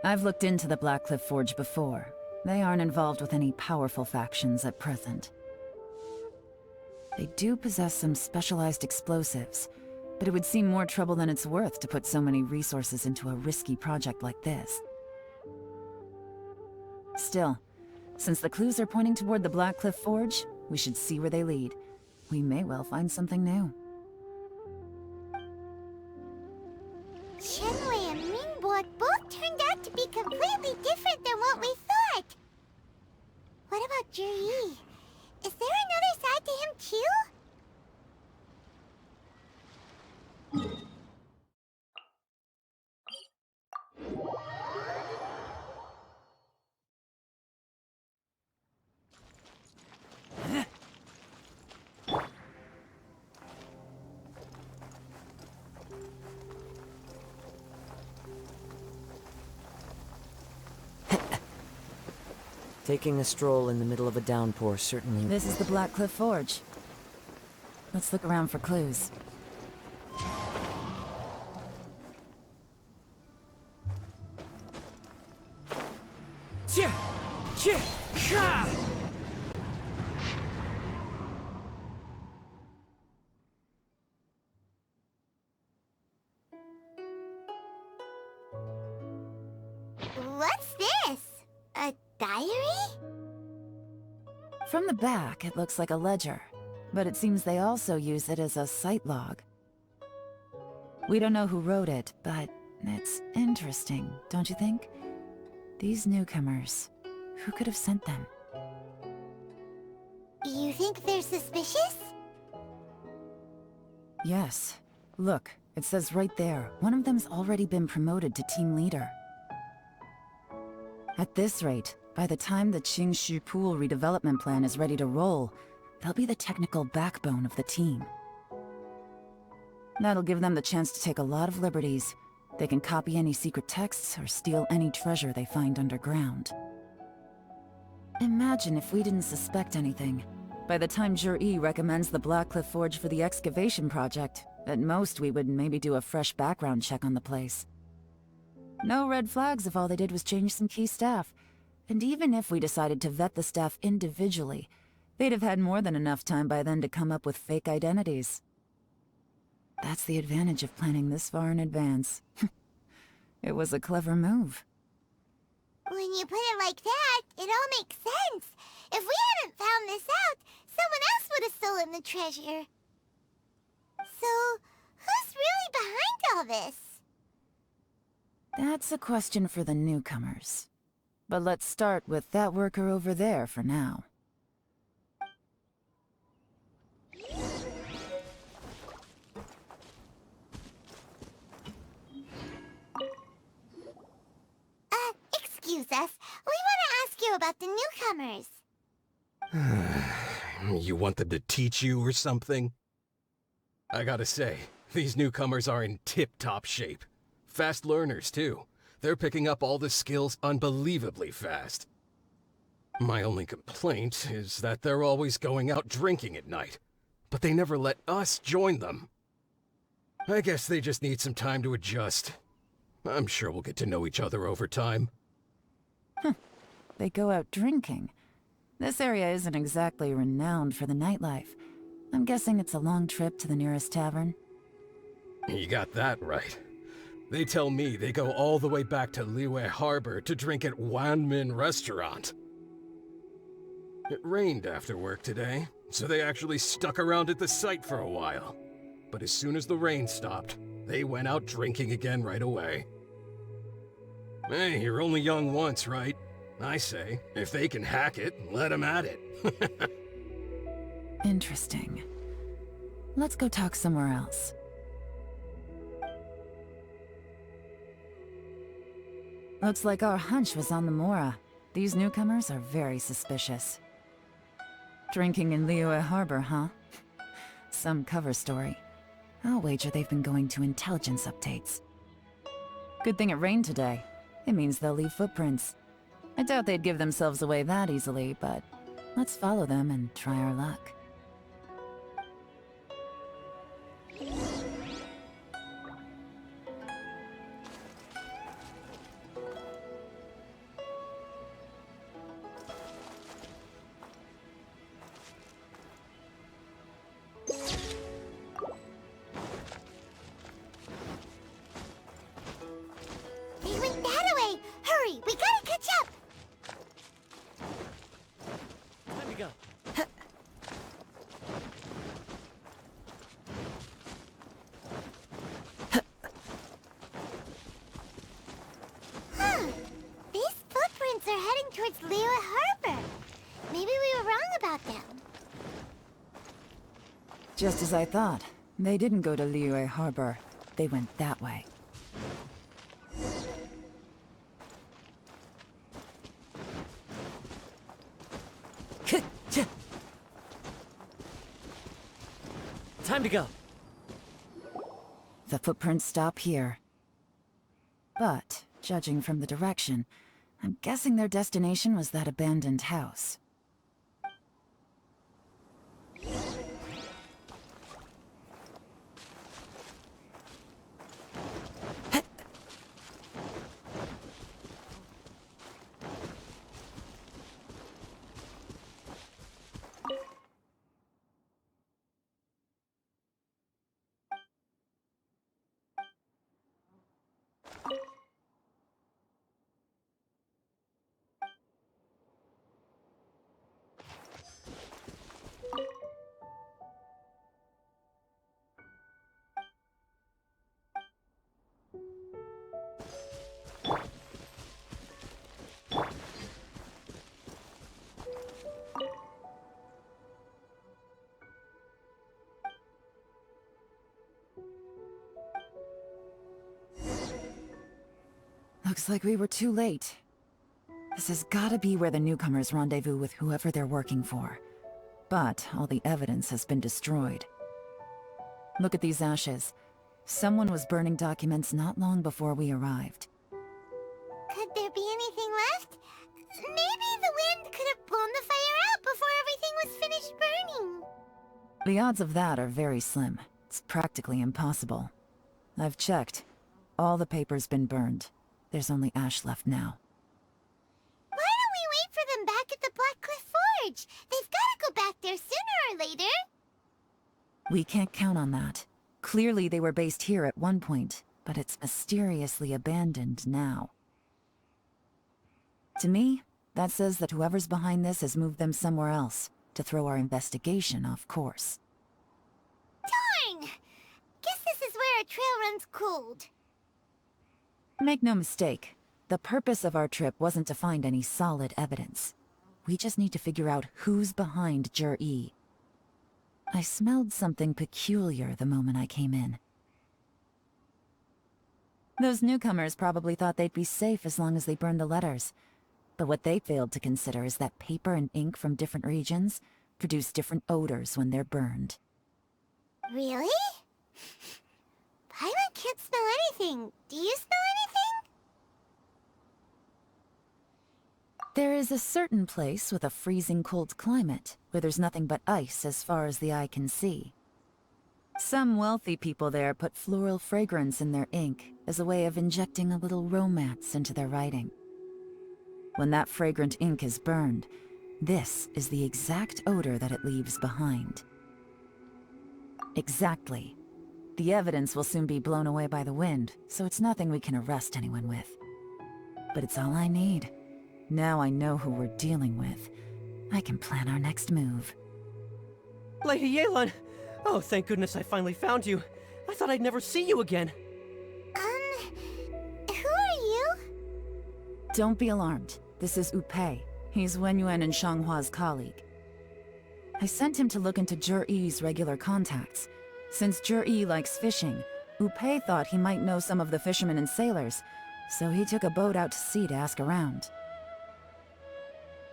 I've looked into the Blackcliff Forge before. They aren't involved with any powerful factions at present. They do possess some specialized explosives, but it would seem more trouble than it's worth to put so many resources into a risky project like this. Still, since the clues are pointing toward the Blackcliff Forge, we should see where they lead. We may well find something new. Qianwei and Mingbo both turned out to be completely different than what we thought. What about Zhi-Yi? Is there another side to him too? Taking a stroll in the middle of a downpour certainly... This is the Blackcliff Forge. Let's look around for clues. What's this? A diary? From the back, it looks like a ledger, but it seems they also use it as a site log. We don't know who wrote it, but it's interesting, don't you think? These newcomers, who could have sent them? You think they're suspicious? Yes. Look, it says right there, one of them's already been promoted to team leader. At this rate, by the time the Qingshu Pool redevelopment plan is ready to roll, they'll be the technical backbone of the team. That'll give them the chance to take a lot of liberties. They can copy any secret texts or steal any treasure they find underground. Imagine if we didn't suspect anything. By the time Zhi-Yi recommends the Blackcliff Forge for the excavation project, at most we would maybe do a fresh background check on the place. No red flags if all they did was change some key staff. And even if we decided to vet the staff individually, they'd have had more than enough time by then to come up with fake identities. That's the advantage of planning this far in advance. It was a clever move. When you put it like that, it all makes sense. If we hadn't found this out, someone else would have stolen the treasure. So, who's really behind all this? That's a question for the newcomers. But let's start with that worker over there for now. Excuse us. We want you about the newcomers. You want them to teach you or something? I gotta say, these newcomers are in tip-top shape. Fast learners, too. They're picking up all the skills unbelievably fast. My only complaint is that they're always going out drinking at night, but they never let us join them. I guess they just need some time to adjust. I'm sure we'll get to know each other over time. They go out drinking. This area isn't exactly renowned for the nightlife. I'm guessing it's a long trip to the nearest tavern. You got that right. They tell me they go all the way back to Liyue Harbor to drink at Wanmin Restaurant. It rained after work today, so they actually stuck around at the site for a while. But as soon as the rain stopped, they went out drinking again right away. Hey, you're only young once, right? I say, if they can hack it, let them at it. Interesting. Let's go talk somewhere else. Looks like our hunch was on the Mora. These newcomers are very suspicious. Drinking in Liyue Harbor, huh? Some cover story. I'll wager they've been going to intelligence updates. Good thing it rained today. It means they'll leave footprints. I doubt they'd give themselves away that easily, but let's follow them and try our luck. They went that way! Hurry, we gotta catch up! Time to go. These footprints are heading towards Liyue Harbor. Maybe we were wrong about them. Just as I thought. They didn't go to Liyue Harbor. They went that way. Time to go. The footprints stop here. But, judging from the direction, I'm guessing their destination was that abandoned house. Looks like we were too late. This has gotta be where the newcomers rendezvous with whoever they're working for. But all the evidence has been destroyed. Look at these ashes. Someone was burning documents not long before we arrived. Could there be anything left? Maybe the wind could have blown the fire out before everything was finished burning. The odds of that are very slim. It's practically impossible. I've checked. All the paper's been burned. There's only ash left now. Why don't we wait for them back at the Black Cliff Forge? They've gotta go back there sooner or later. We can't count on that. Clearly they were based here at one point, but it's mysteriously abandoned now. To me, that says that whoever's behind this has moved them somewhere else, to throw our investigation off course. Darn! Guess this is where our trail runs cold. Make no mistake, the purpose of our trip wasn't to find any solid evidence. We just need to figure out who's behind Jur-E. I smelled something peculiar the moment I came in. Those newcomers probably thought they'd be safe as long as they burned the letters. But what they failed to consider is that paper and ink from different regions produce different odors when they're burned. Really? Paimon can't smell anything. Do you smell anything? There is a certain place with a freezing cold climate where there's nothing but ice as far as the eye can see. Some wealthy people there put floral fragrance in their ink as a way of injecting a little romance into their writing. When that fragrant ink is burned, this is the exact odor that it leaves behind. Exactly. The evidence will soon be blown away by the wind, so it's nothing we can arrest anyone with. But it's all I need. Now I know who we're dealing with. I can plan our next move. Lady Yelan! Oh, thank goodness I finally found you. I thought I'd never see you again. Who are you? Don't be alarmed. This is Upei. He's Wenyuan and Shanghua's colleague. I sent him to look into Zhi-Yi's regular contacts. Since Zhi-Yi likes fishing, Upei thought he might know some of the fishermen and sailors, so he took a boat out to sea to ask around.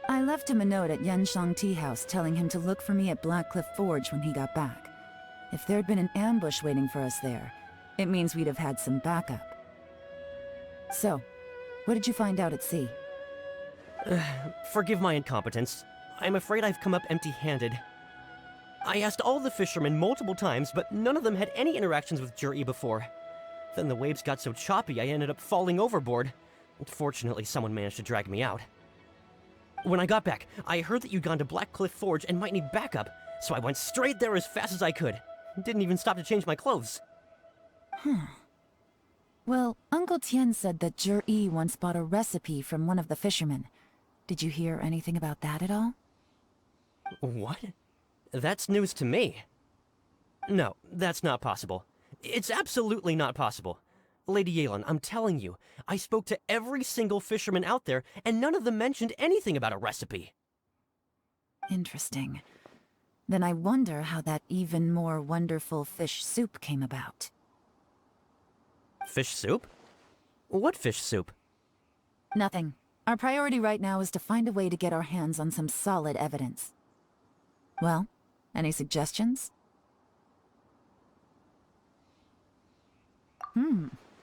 I left him a note at Yanshang Tea House telling him to look for me at Blackcliff Forge when he got back. If there'd been an ambush waiting for us there, it means we'd have had some backup. So, what did you find out at sea? Forgive my incompetence. I'm afraid I've come up empty-handed. I asked all the fishermen multiple times, but none of them had any interactions with Zhi-Yi before. Then the waves got so choppy I ended up falling overboard. Fortunately, someone managed to drag me out. When I got back, I heard that you'd gone to Blackcliff Forge and might need backup, so I went straight there as fast as I could. Didn't even stop to change my clothes. Well, Uncle Tian said that Zhi-Yi once bought a recipe from one of the fishermen. Did you hear anything about that at all? What? That's news to me. No, that's not possible. It's absolutely not possible. Lady Yelan, I'm telling you, I spoke to every single fisherman out there, and none of them mentioned anything about a recipe. Interesting. Then I wonder how that even more wonderful fish soup came about. Fish soup? What fish soup? Nothing. Our priority right now is to find a way to get our hands on some solid evidence. Well, any suggestions?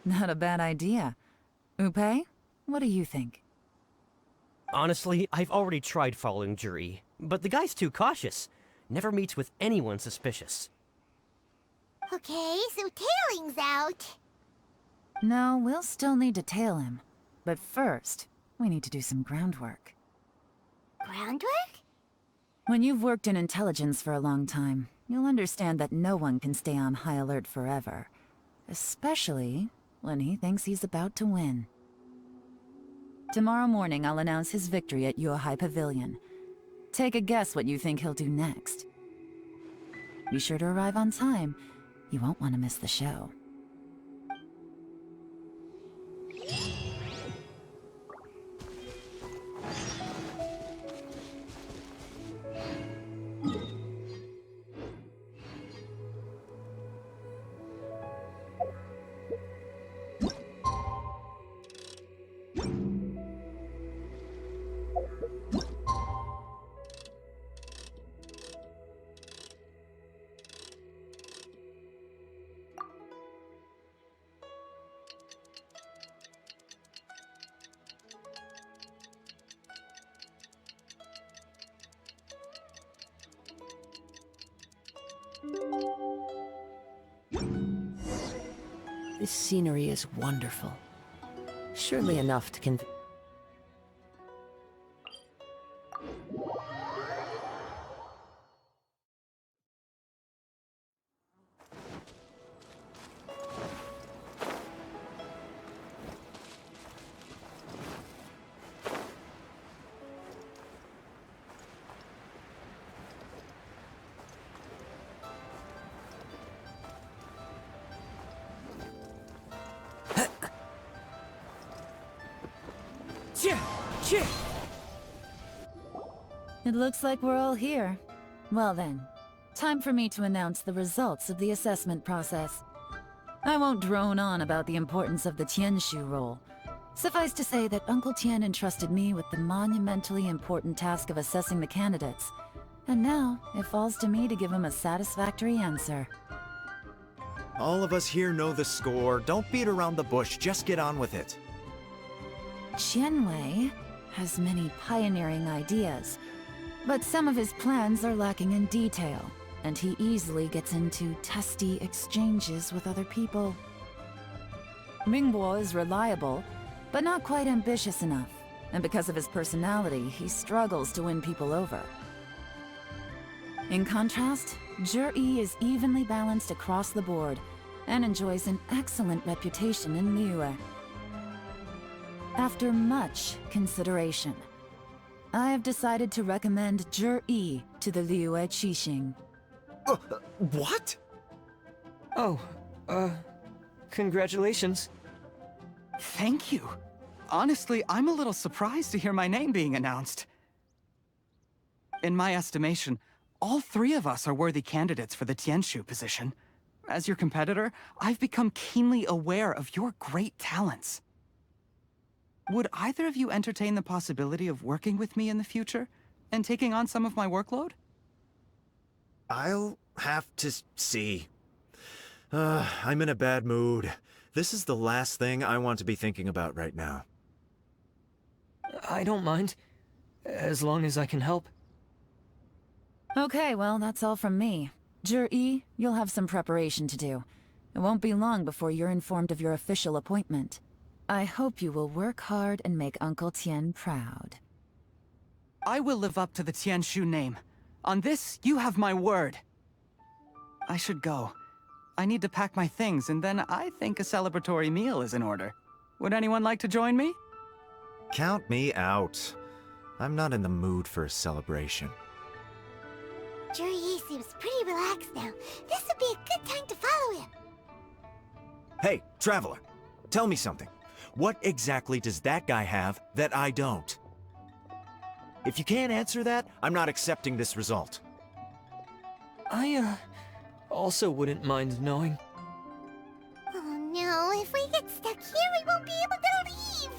Not a bad idea. Upei, what do you think? Honestly, I've already tried following Zhi-Yi, but the guy's too cautious. Never meets with anyone suspicious. Okay, so tailing's out. No, we'll still need to tail him. But first, we need to do some groundwork. Groundwork? When you've worked in intelligence for a long time, you'll understand that no one can stay on high alert forever. Especially when he thinks he's about to win. Tomorrow morning, I'll announce his victory at Yuehai Pavilion. Take a guess what you think he'll do next. Be sure to arrive on time. You won't want to miss the show. This scenery is wonderful. Surely enough to convince... It looks like we're all here. Well then, time for me to announce the results of the assessment process. I won't drone on about the importance of the Tianshu role. Suffice to say that Uncle Tian entrusted me with the monumentally important task of assessing the candidates. And now, it falls to me to give him a satisfactory answer. All of us here know the score. Don't beat around the bush, just get on with it. Qianwei has many pioneering ideas, but some of his plans are lacking in detail, and he easily gets into testy exchanges with other people. Mingbo is reliable, but not quite ambitious enough, and because of his personality, he struggles to win people over. In contrast, Zhi is evenly balanced across the board, and enjoys an excellent reputation in Liyue. After much consideration, I have decided to recommend Zhi to the Liyue Qixing. What? Oh, congratulations. Thank you. Honestly, I'm a little surprised to hear my name being announced. In my estimation, all three of us are worthy candidates for the Tianshu position. As your competitor, I've become keenly aware of your great talents. Would either of you entertain the possibility of working with me in the future and taking on some of my workload? I'll have to see. I'm in a bad mood. This is the last thing I want to be thinking about right now. I don't mind, as long as I can help. Okay, well, that's all from me. Zhi, you'll have some preparation to do. It won't be long before you're informed of your official appointment. I hope you will work hard and make Uncle Tian proud. I will live up to the Tianshu name. On this, you have my word. I should go. I need to pack my things, and then I think a celebratory meal is in order. Would anyone like to join me? Count me out. I'm not in the mood for a celebration. Zhi seems pretty relaxed now. This would be a good time to follow him. Hey, Traveler, tell me something. What exactly does that guy have that I don't? If you can't answer that, I'm not accepting this result. I, also wouldn't mind knowing. Oh no, if we get stuck here, we won't be able to leave!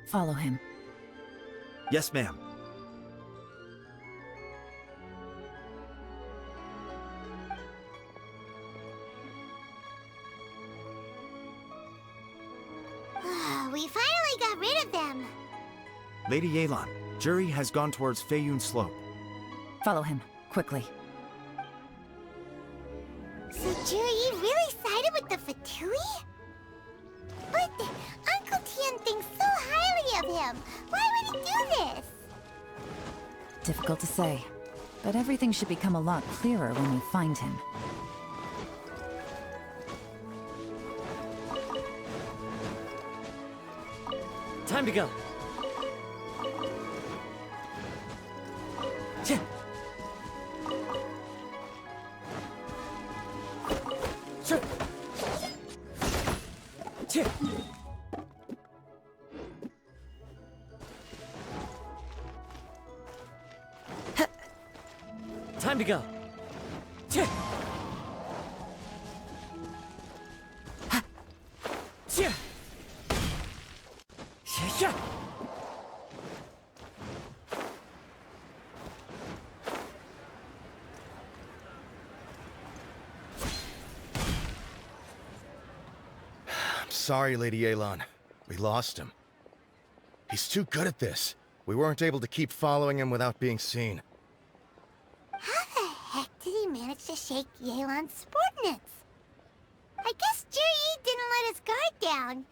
Follow him. Yes, ma'am. We finally got rid of them! Lady Yelan, Zhi has gone towards Feiyun Slope. Follow him, quickly. So Zhi really sided with the Fatui? But Uncle Tian thinks so highly of him. Why would he do this? Difficult to say, but everything should become a lot clearer when we find him. Time to go. Time to go. Sorry, Lady Yelan. We lost him. He's too good at this. We weren't able to keep following him without being seen. How the heck did he manage to shake Yelan's subordinates? I guess Zhi didn't let his guard down.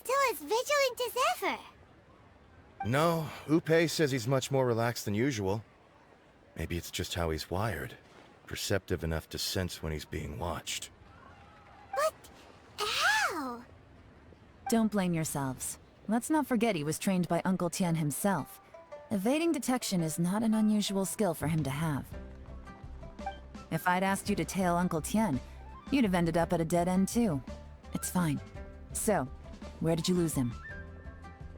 Still as vigilant as ever. No, Upe says he's much more relaxed than usual. Maybe it's just how he's wired. Perceptive enough to sense when he's being watched. But how? Don't blame yourselves. Let's not forget he was trained by Uncle Tian himself. Evading detection is not an unusual skill for him to have. If I'd asked you to tail Uncle Tian, you'd have ended up at a dead end too. It's fine. So, where did you lose him?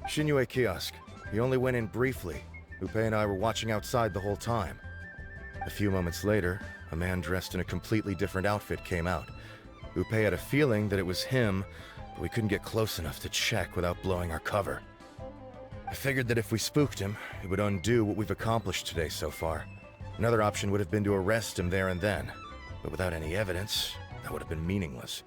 Xinyue kiosk. He only went in briefly. Upe and I were watching outside the whole time. A few moments later, a man dressed in a completely different outfit came out. Upe had a feeling that it was him, but we couldn't get close enough to check without blowing our cover. I figured that if we spooked him, it would undo what we've accomplished today so far. Another option would have been to arrest him there and then, but without any evidence, that would have been meaningless.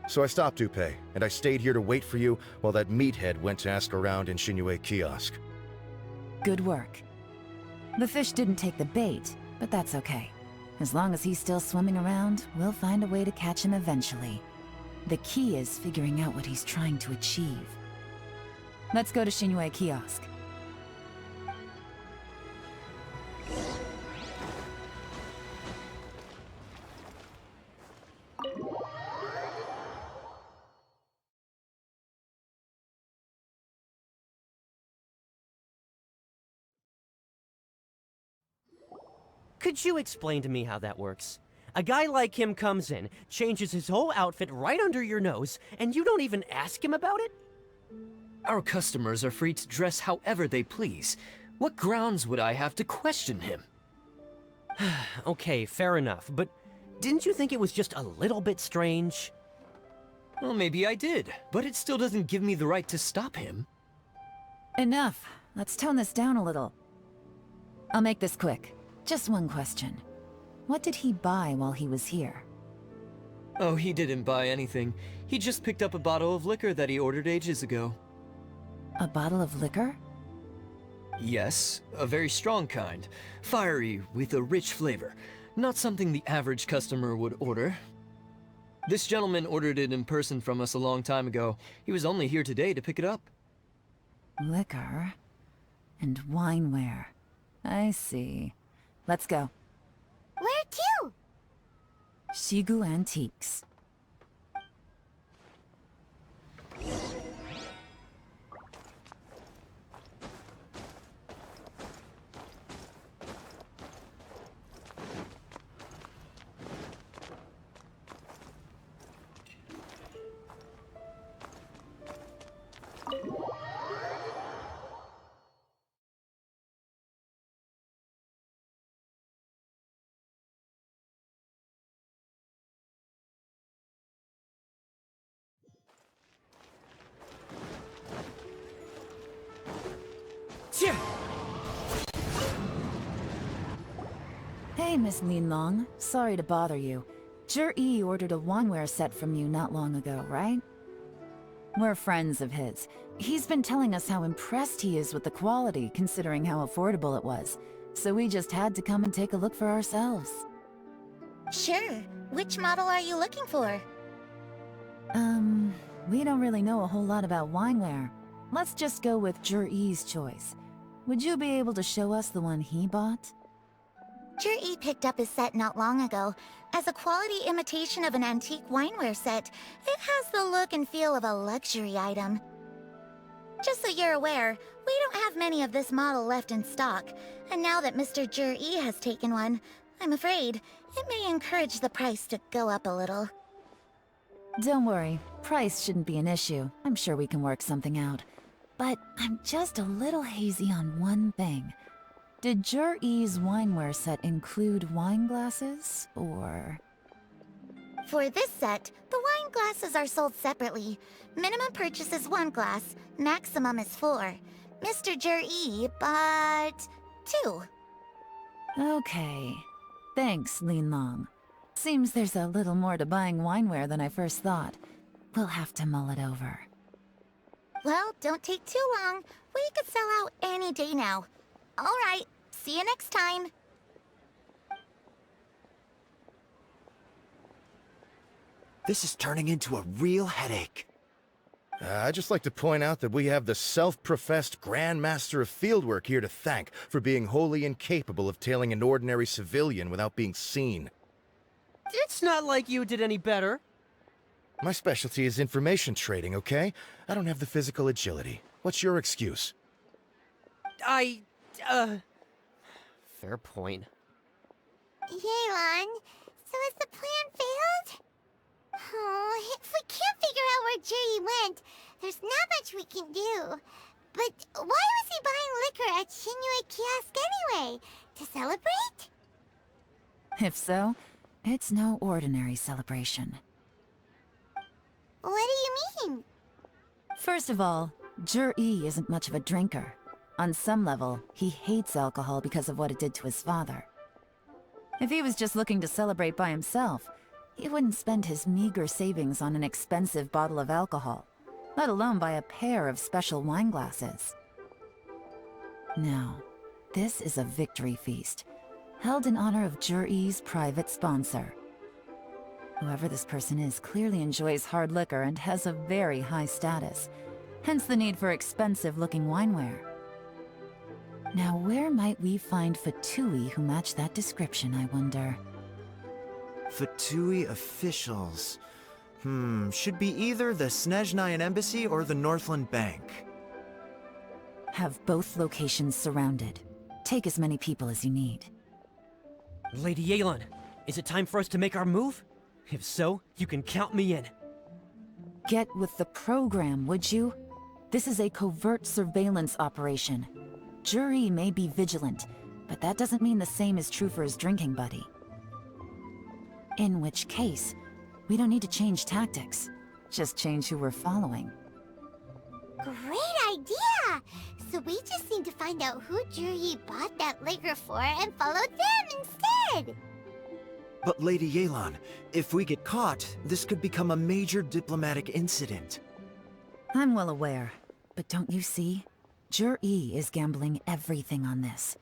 So I stopped Upe, and I stayed here to wait for you while that meathead went to ask around in Shinyue Kiosk. Good work. The fish didn't take the bait, but that's okay. As long as he's still swimming around, we'll find a way to catch him eventually. The key is figuring out what he's trying to achieve. Let's go to Shinyue Kiosk. Could you explain to me how that works? A guy like him comes in, changes his whole outfit right under your nose, and you don't even ask him about it? Our customers are free to dress however they please. What grounds would I have to question him? Okay, fair enough, but didn't you think it was just a little bit strange? Well, maybe I did, but it still doesn't give me the right to stop him. Enough. Let's tone this down a little. I'll make this quick. Just one question. What did he buy while he was here? Oh, he didn't buy anything. He just picked up a bottle of liquor that he ordered ages ago. A bottle of liquor? Yes, a very strong kind. Fiery, with a rich flavor. Not something the average customer would order. This gentleman ordered it in person from us a long time ago. He was only here today to pick it up. Liquor and wineware. I see. Let's go. Where to? Shigu Antiques. Hey, Miss Linlong. Sorry to bother you. Zhi ordered a wineware set from you not long ago, right? We're friends of his. He's been telling us how impressed he is with the quality, considering how affordable it was. So we just had to come and take a look for ourselves. Sure. Which model are you looking for? We don't really know a whole lot about wineware. Let's just go with Zhi's choice. Would you be able to show us the one he bought? Zhi picked up his set not long ago. As a quality imitation of an antique wineware set, it has the look and feel of a luxury item. Just so you're aware, we don't have many of this model left in stock, and now that Mr. Zhi has taken one, I'm afraid it may encourage the price to go up a little. Don't worry, price shouldn't be an issue. I'm sure we can work something out. But I'm just a little hazy on one thing. Did Zhi's wineware set include wine glasses, or...? For this set, the wine glasses are sold separately. Minimum purchase is 1 glass, maximum is 4. Mr. Zhi bought 2. Okay. Thanks, Linlong. Seems there's a little more to buying wineware than I first thought. We'll have to mull it over. Well, don't take too long. We could sell out any day now. All right, see you next time. This is turning into a real headache. I'd just like to point out that we have the self-professed Grand Master of Fieldwork here to thank for being wholly incapable of tailing an ordinary civilian without being seen. It's not like you did any better. My specialty is information trading, okay? I don't have the physical agility. What's your excuse? Fair point. Yelan, so has the plan failed? Oh, if we can't figure out where Jerry went, there's not much we can do. But why was he buying liquor at Shinyue Kiosk anyway? To celebrate? If so, It's no ordinary celebration. What do you mean? First of all, Jur-E isn't much of a drinker. On some level, he hates alcohol because of what it did to his father. If he was just looking to celebrate by himself, he wouldn't spend his meager savings on an expensive bottle of alcohol, let alone buy a pair of special wine glasses. No, this is a victory feast, held in honor of Jur-E's private sponsor. Whoever this person is clearly enjoys hard liquor and has a very high status, hence the need for expensive-looking wineware. Now, where might we find Fatui who match that description, I wonder? Fatui officials. Should be either the Snezhnayan Embassy or the Northland Bank. Have both locations surrounded. Take as many people as you need. Lady Yelan, is it time for us to make our move? If so, you can count me in. Get with the program, would you? This is a covert surveillance operation. Jur-E may be vigilant, but that doesn't mean the same is true for his drinking buddy. In which case, we don't need to change tactics. Just change who we're following. Great idea! So we just need to find out who Jur-E bought that liquor for and follow them instead! But Lady Yelan, if we get caught, this could become a major diplomatic incident. I'm well aware, but don't you see? Jur-E is gambling everything on this.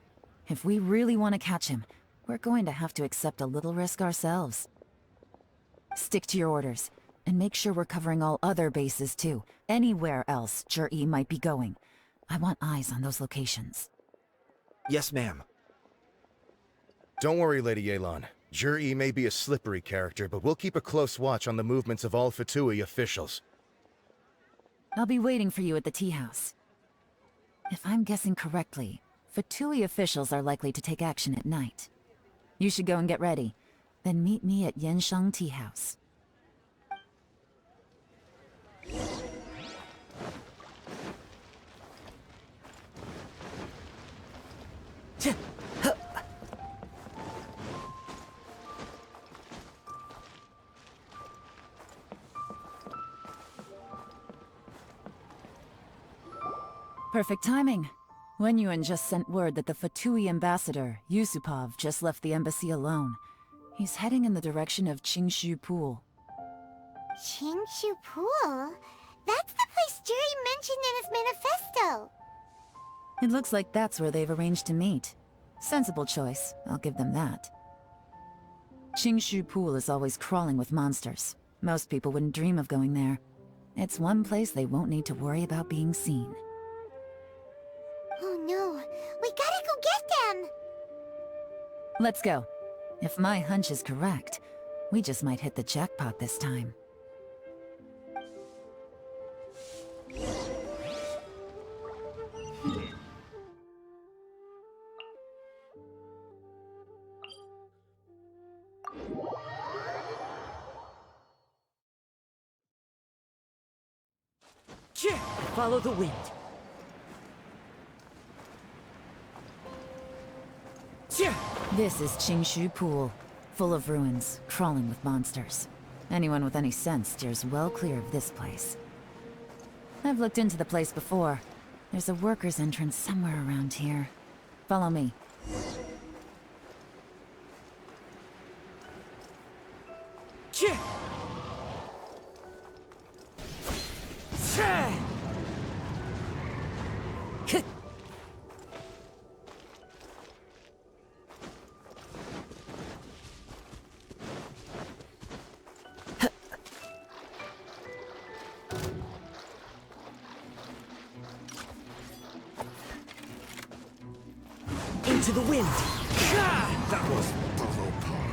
If we really want to catch him, we're going to have to accept a little risk ourselves. Stick to your orders, and make sure we're covering all other bases too. Anywhere else Jur-E might be going. I want eyes on those locations. Yes, ma'am. Don't worry, Lady Yelan. Jur-E may be a slippery character, but we'll keep a close watch on the movements of all Fatui officials. I'll be waiting for you at the tea house. If I'm guessing correctly, Fatui officials are likely to take action at night. You should go and get ready. Then meet me at Yansheng Tea House. Perfect timing. Wenyuan just sent word that the Fatui ambassador, Yusupov, just left the embassy alone. He's heading in the direction of Qingshu Pool. Qingshu Pool? That's the place Jur-E mentioned in his manifesto! It looks like that's where they've arranged to meet. Sensible choice, I'll give them that. Qingshu Pool is always crawling with monsters. Most people wouldn't dream of going there. It's one place they won't need to worry about being seen. Oh no, we gotta go get them! Let's go. If my hunch is correct, we just might hit the jackpot this time. Follow the wind. This is Qingshu Pool, full of ruins, crawling with monsters. Anyone with any sense steers well clear of this place. I've looked into the place before. There's a worker's entrance somewhere around here. Follow me. Into the wind. That was Bravo Pie.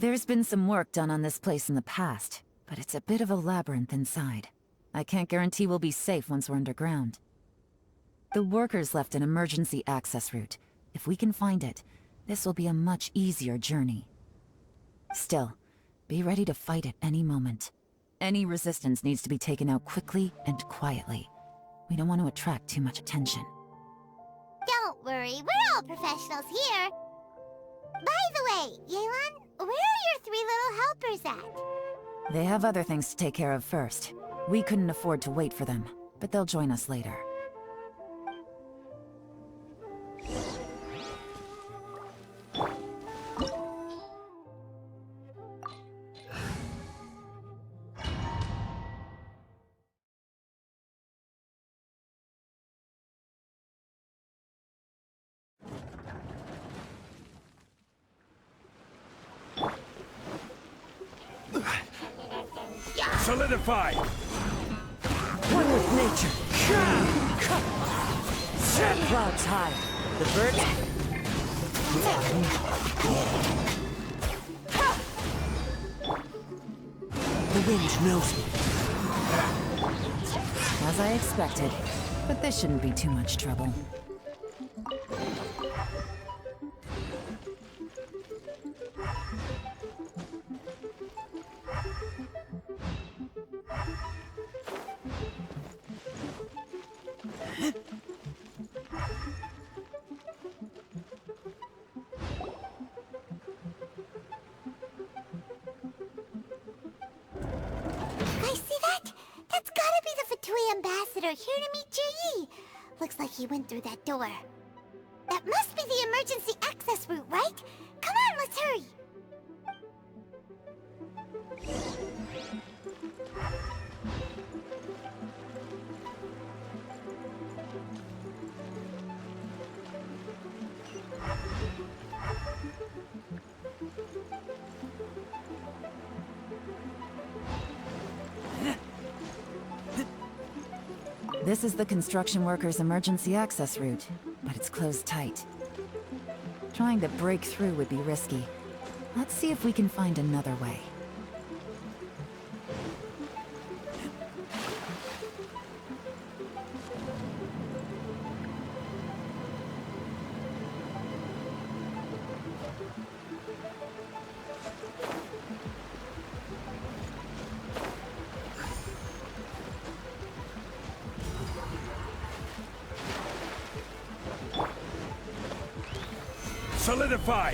There's been some work done on this place in the past, but it's a bit of a labyrinth inside. I can't guarantee we'll be safe once we're underground. The workers left an emergency access route. If we can find it, this will be a much easier journey. Still, be ready to fight at any moment. Any resistance needs to be taken out quickly and quietly. We don't want to attract too much attention. Don't worry, we're all professionals here. By the way, Yelan, where are your 3 little helpers at? They have other things to take care of first. We couldn't afford to wait for them, but they'll join us later. Solidify! One with nature. Set clouds high. The birds. The wind knows me. As I expected, but this shouldn't be too much trouble. Ambassador here to meet Ji. Looks like he went through that door. That must be the emergency access route, right? Come on, let's hurry. This is the construction workers' emergency access route, but it's closed tight. Trying to break through would be risky. Let's see if we can find another way. Solidify!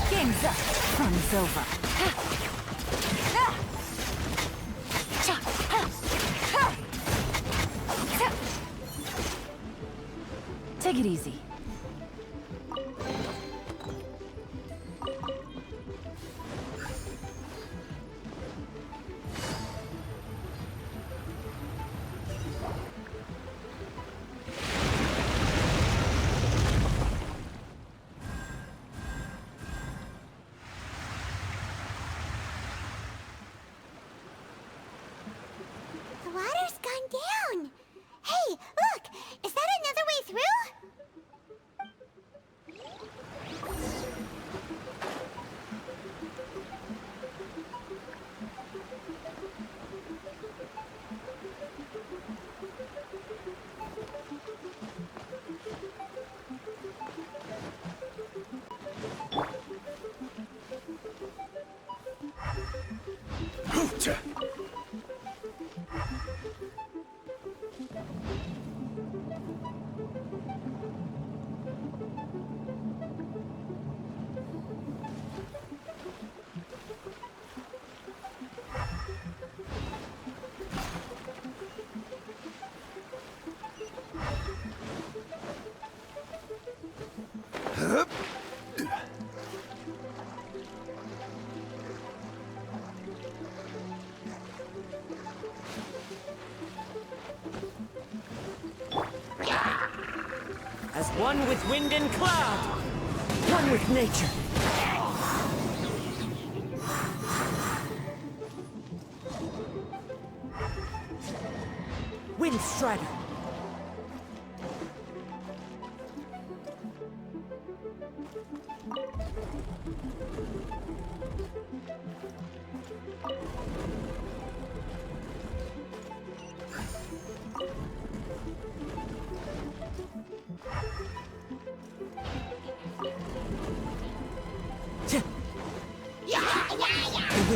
Game's up. Fun's over. Take it easy. The water's gone down. Hey, look! Is that another way through? As one with wind and cloud. One with nature. Wind Strider.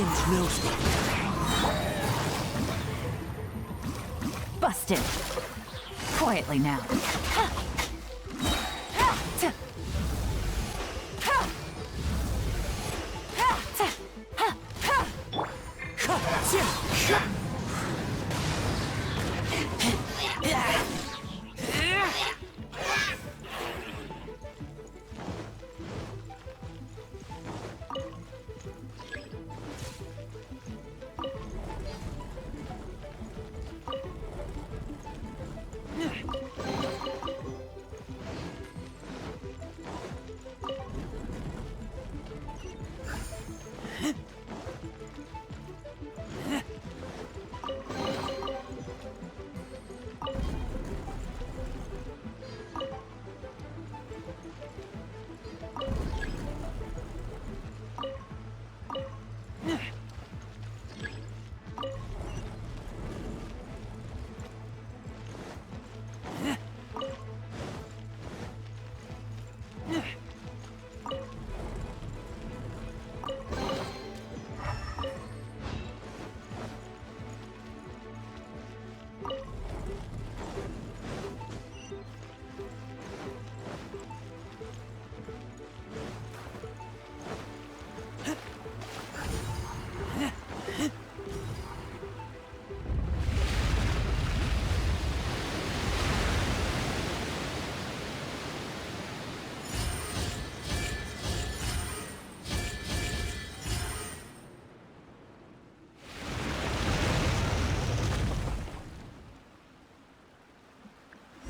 wind knows me. Busted. Quietly now.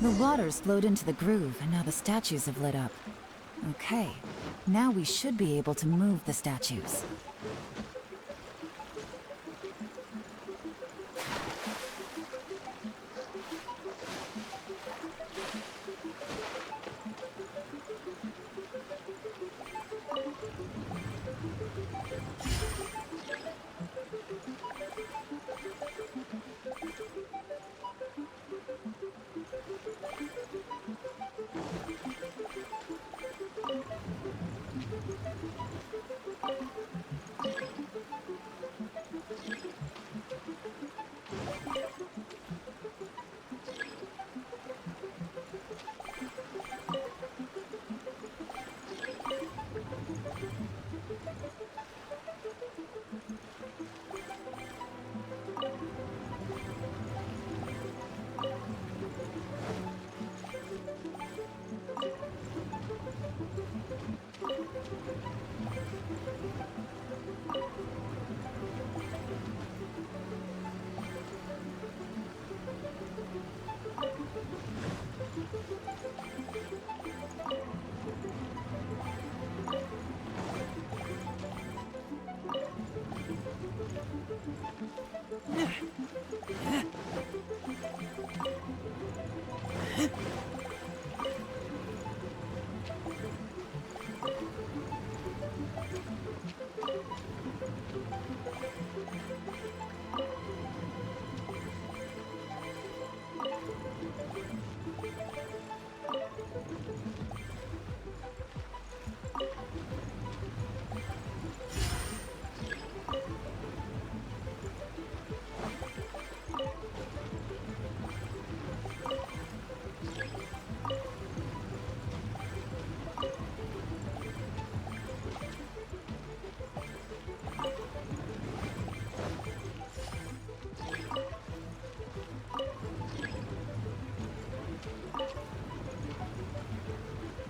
The water's flowed into the groove, and now the statues have lit up. Okay, now we should be able to move the statues.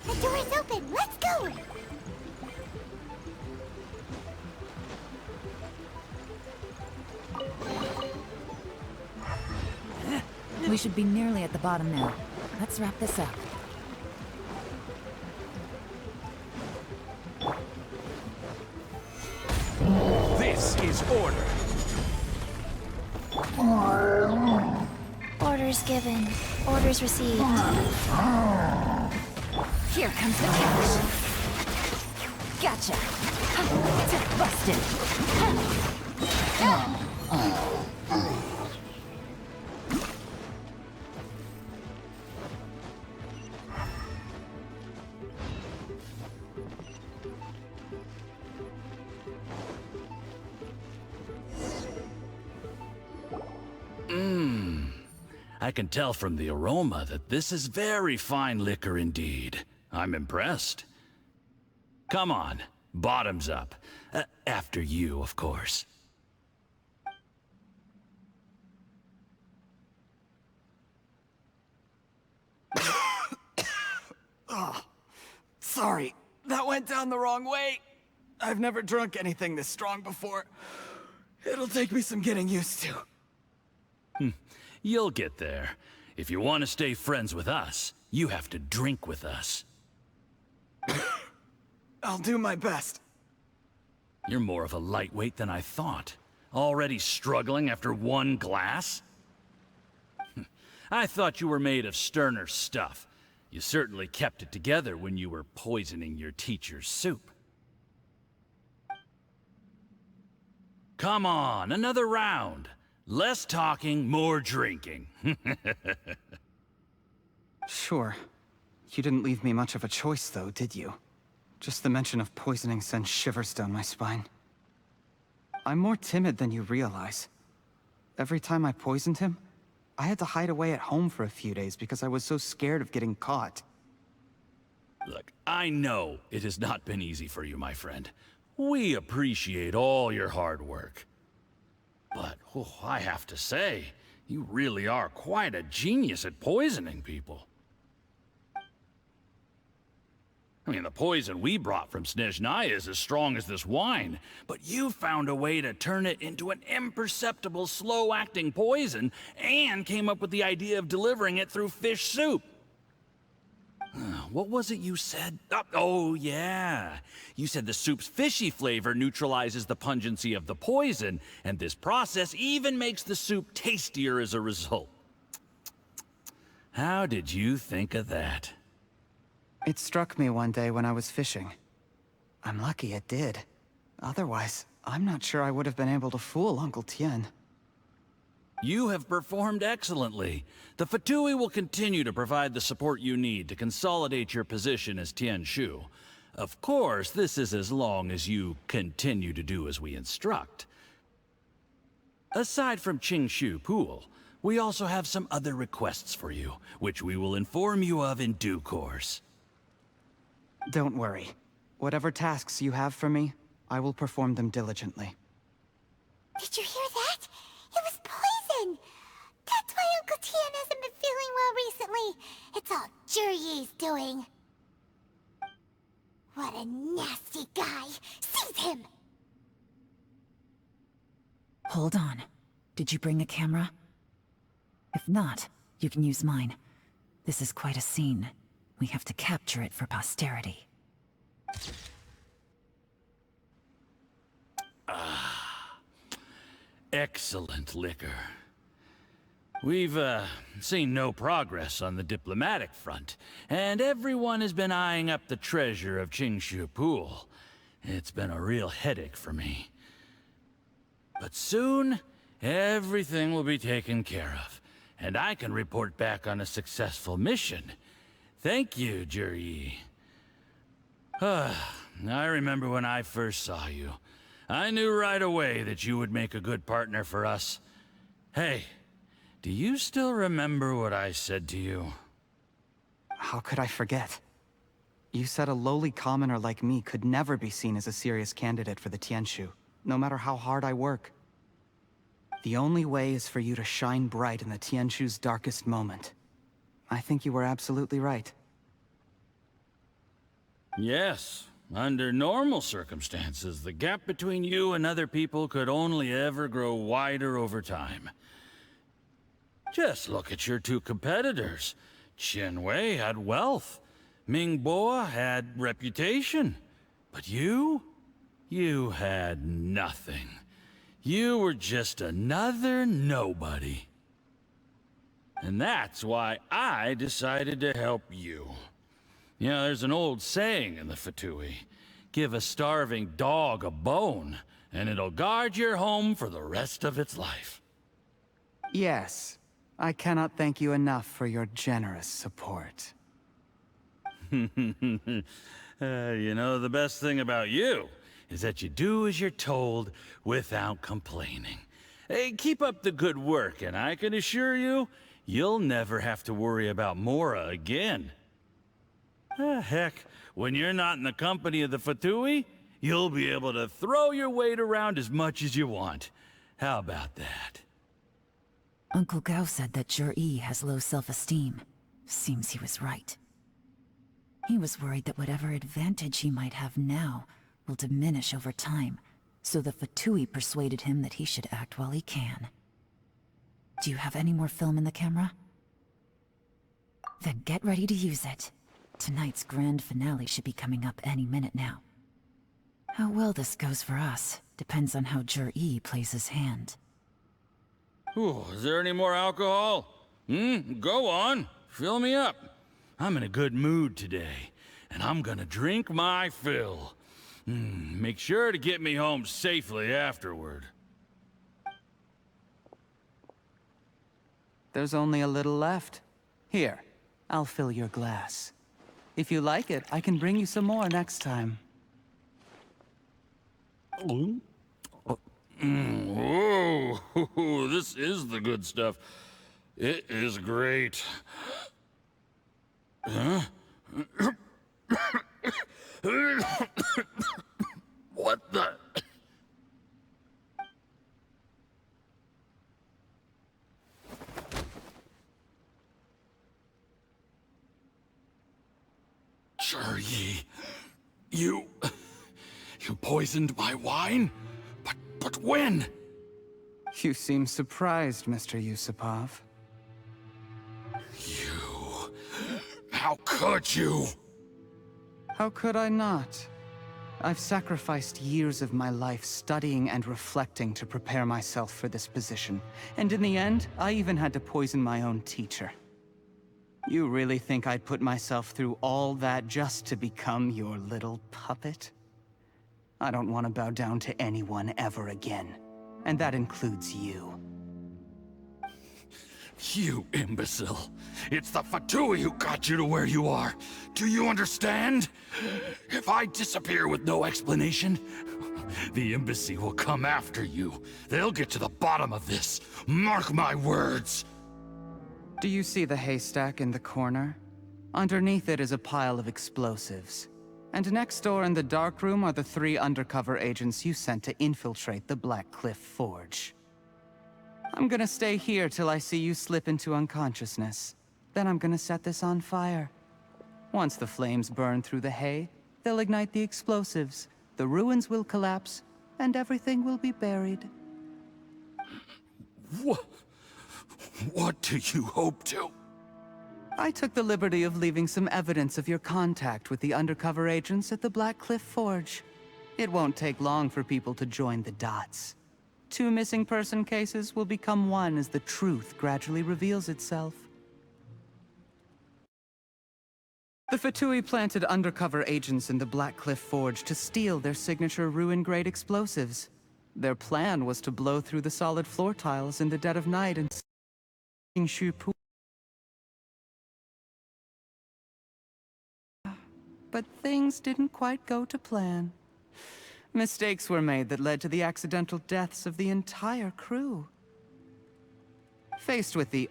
The door is open. Let's go. We should be nearly at the bottom now. Let's wrap this up. This is order. Orders given. Orders received. Here comes the cash. Gotcha. Busted. I can tell from the aroma that this is very fine liquor indeed. I'm impressed. Come on, bottoms up. After you, of course. Oh, sorry. That went down the wrong way. I've never drunk anything this strong before. It'll take me some getting used to. You'll get there. If you want to stay friends with us, you have to drink with us. I'll do my best. You're more of a lightweight than I thought. Already struggling after one glass? I thought you were made of sterner stuff. You certainly kept it together when you were poisoning your teacher's soup. Come on, another round. Less talking, more drinking. Sure. You didn't leave me much of a choice, though, did you? Just the mention of poisoning sends shivers down my spine. I'm more timid than you realize. Every time I poisoned him, I had to hide away at home for a few days because I was so scared of getting caught. Look, I know it has not been easy for you, my friend. We appreciate all your hard work. But, I have to say, you really are quite a genius at poisoning people. I mean, the poison we brought from Snezhnaya is as strong as this wine, but you found a way to turn it into an imperceptible, slow-acting poison, and came up with the idea of delivering it through fish soup. What was it you said? Oh, yeah. You said the soup's fishy flavor neutralizes the pungency of the poison, and this process even makes the soup tastier as a result. How did you think of that? It struck me one day when I was fishing. I'm lucky it did. Otherwise, I'm not sure I would have been able to fool Uncle Tien. You have performed excellently. The Fatui will continue to provide the support you need to consolidate your position as Tien Shu. Of course, this is as long as you continue to do as we instruct. Aside from Qingshu Pool, we also have some other requests for you, which we will inform you of in due course. Don't worry. Whatever tasks you have for me, I will perform them diligently. Did you hear that? It was poison! That's why Uncle Tien hasn't been feeling well recently. It's all Jurye's doing. What a nasty guy! Seize him! Hold on. Did you bring a camera? If not, you can use mine. This is quite a scene. We have to capture it for posterity. Excellent liquor. We've, seen no progress on the diplomatic front, and everyone has been eyeing up the treasure of Qingshu Pool. It's been a real headache for me. But soon, everything will be taken care of, and I can report back on a successful mission. Thank you, Jurye. I remember when I first saw you. I knew right away that you would make a good partner for us. Hey, do you still remember what I said to you? How could I forget? You said a lowly commoner like me could never be seen as a serious candidate for the Tianshu, no matter how hard I work. The only way is for you to shine bright in the Tianshu's darkest moment. I think you were absolutely right. Yes. Under normal circumstances, the gap between you and other people could only ever grow wider over time. Just look at your two competitors. Qianwei had wealth. Mingbo had reputation. But you had nothing. You were just another nobody. And that's why I decided to help you. You know, there's an old saying in the Fatui. Give a starving dog a bone, and it'll guard your home for the rest of its life. Yes. I cannot thank you enough for your generous support. You know, the best thing about you is that you do as you're told without complaining. Hey, keep up the good work, and I can assure you, you'll never have to worry about Mora again. Heck, when you're not in the company of the Fatui, you'll be able to throw your weight around as much as you want. How about that? Uncle Gao said that Jur-E has low self-esteem. Seems he was right. He was worried that whatever advantage he might have now will diminish over time, so the Fatui persuaded him that he should act while he can. Do you have any more film in the camera? Then get ready to use it. Tonight's grand finale should be coming up any minute now. How well this goes for us depends on how Jur-E plays his hand. Ooh, is there any more alcohol? Go on. Fill me up. I'm in a good mood today, and I'm gonna drink my fill. Make sure to get me home safely afterward. There's only a little left. Here, I'll fill your glass. If you like it, I can bring you some more next time. Whoa, this is the good stuff. It is great. Huh? What the? Jur-E, you poisoned my wine? But when? You seem surprised, Mr. Yusupov. How could you? How could I not? I've sacrificed years of my life studying and reflecting to prepare myself for this position. And in the end, I even had to poison my own teacher. You really think I'd put myself through all that just to become your little puppet? I don't want to bow down to anyone ever again. And that includes you. You imbecile. It's the Fatui who got you to where you are. Do you understand? If I disappear with no explanation, the embassy will come after you. They'll get to the bottom of this. Mark my words. Do you see the haystack in the corner? Underneath it is a pile of explosives. And next door in the dark room are the 3 undercover agents you sent to infiltrate the Black Cliff Forge. I'm gonna stay here till I see you slip into unconsciousness. Then I'm gonna set this on fire. Once the flames burn through the hay, they'll ignite the explosives, the ruins will collapse, and everything will be buried. What do you hope to? I took the liberty of leaving some evidence of your contact with the undercover agents at the Black Cliff Forge. It won't take long for people to join the dots. 2 missing person cases will become 1 as the truth gradually reveals itself. The Fatui planted undercover agents in the Black Cliff Forge to steal their signature ruin-grade explosives. Their plan was to blow through the solid floor tiles in the dead of night and Qingshu Pool. But things didn't quite go to plan. Mistakes were made that led to the accidental deaths of the entire crew. Faced with the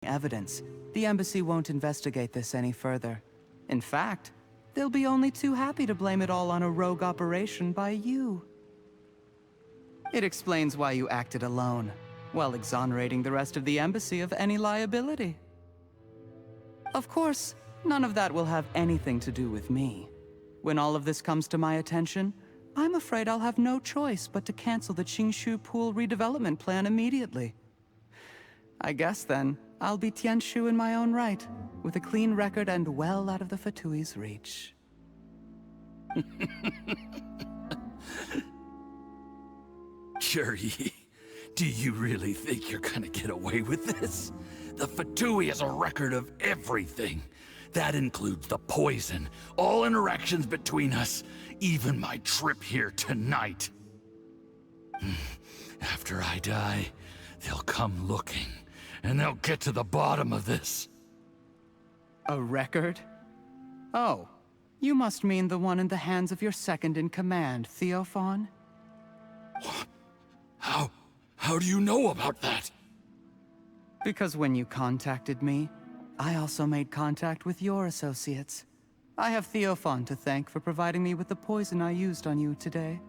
evidence, the embassy won't investigate this any further. In fact, they'll be only too happy to blame it all on a rogue operation by you. It explains why you acted alone, while exonerating the rest of the embassy of any liability. Of course, none of that will have anything to do with me. When all of this comes to my attention, I'm afraid I'll have no choice but to cancel the Qingshu Pool redevelopment plan immediately. I guess then, I'll be Tianshu in my own right, with a clean record and well out of the Fatui's reach. Jur-E, do you really think you're gonna get away with this? The Fatui has a record of everything. That includes the poison, all interactions between us, even my trip here tonight. After I die, they'll come looking, and they'll get to the bottom of this. A record? Oh, you must mean the one in the hands of your second-in-command, Theophon? How do you know about that? Because when you contacted me, I also made contact with your associates. I have Theophan to thank for providing me with the poison I used on you today.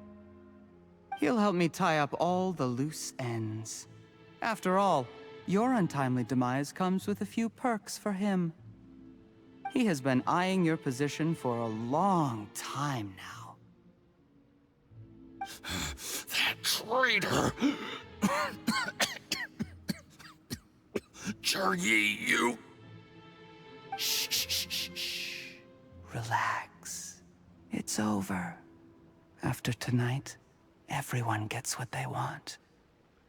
He'll help me tie up all the loose ends. After all, your untimely demise comes with a few perks for him. He has been eyeing your position for a long time now. That traitor! Cheryi, you... Shh, shh, shh, shh, shh. Relax. It's over. After tonight, everyone gets what they want.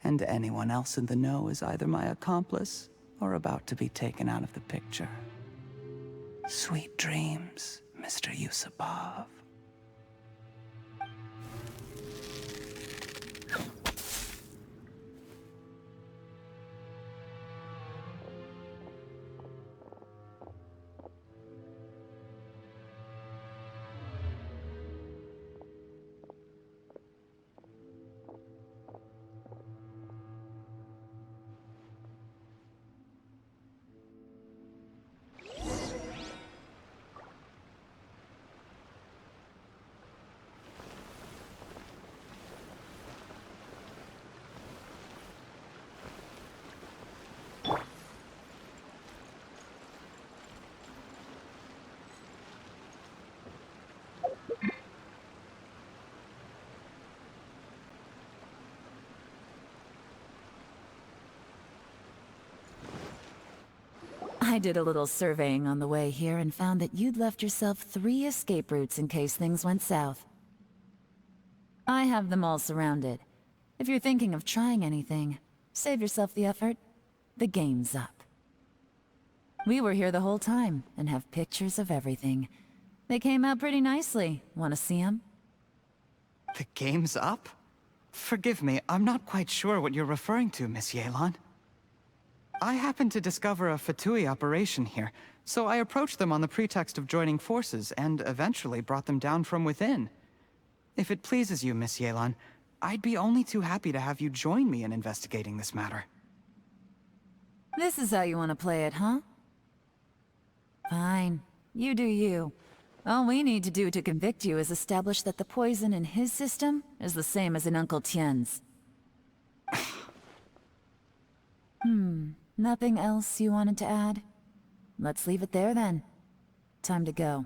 And anyone else in the know is either my accomplice or about to be taken out of the picture. Sweet dreams, Mr. Yusupov. I did a little surveying on the way here and found that you'd left yourself 3 escape routes in case things went south. I have them all surrounded. If you're thinking of trying anything, save yourself the effort. The game's up. We were here the whole time and have pictures of everything. They came out pretty nicely. Want to see them? The game's up? Forgive me, I'm not quite sure what you're referring to, Miss Yelan. I happened to discover a Fatui operation here, so I approached them on the pretext of joining forces and eventually brought them down from within. If it pleases you, Miss Yelan, I'd be only too happy to have you join me in investigating this matter. This is how you want to play it, huh? Fine. You do you. All we need to do to convict you is establish that the poison in his system is the same as in Uncle Tien's. Nothing else you wanted to add? Let's leave it there then. Time to go.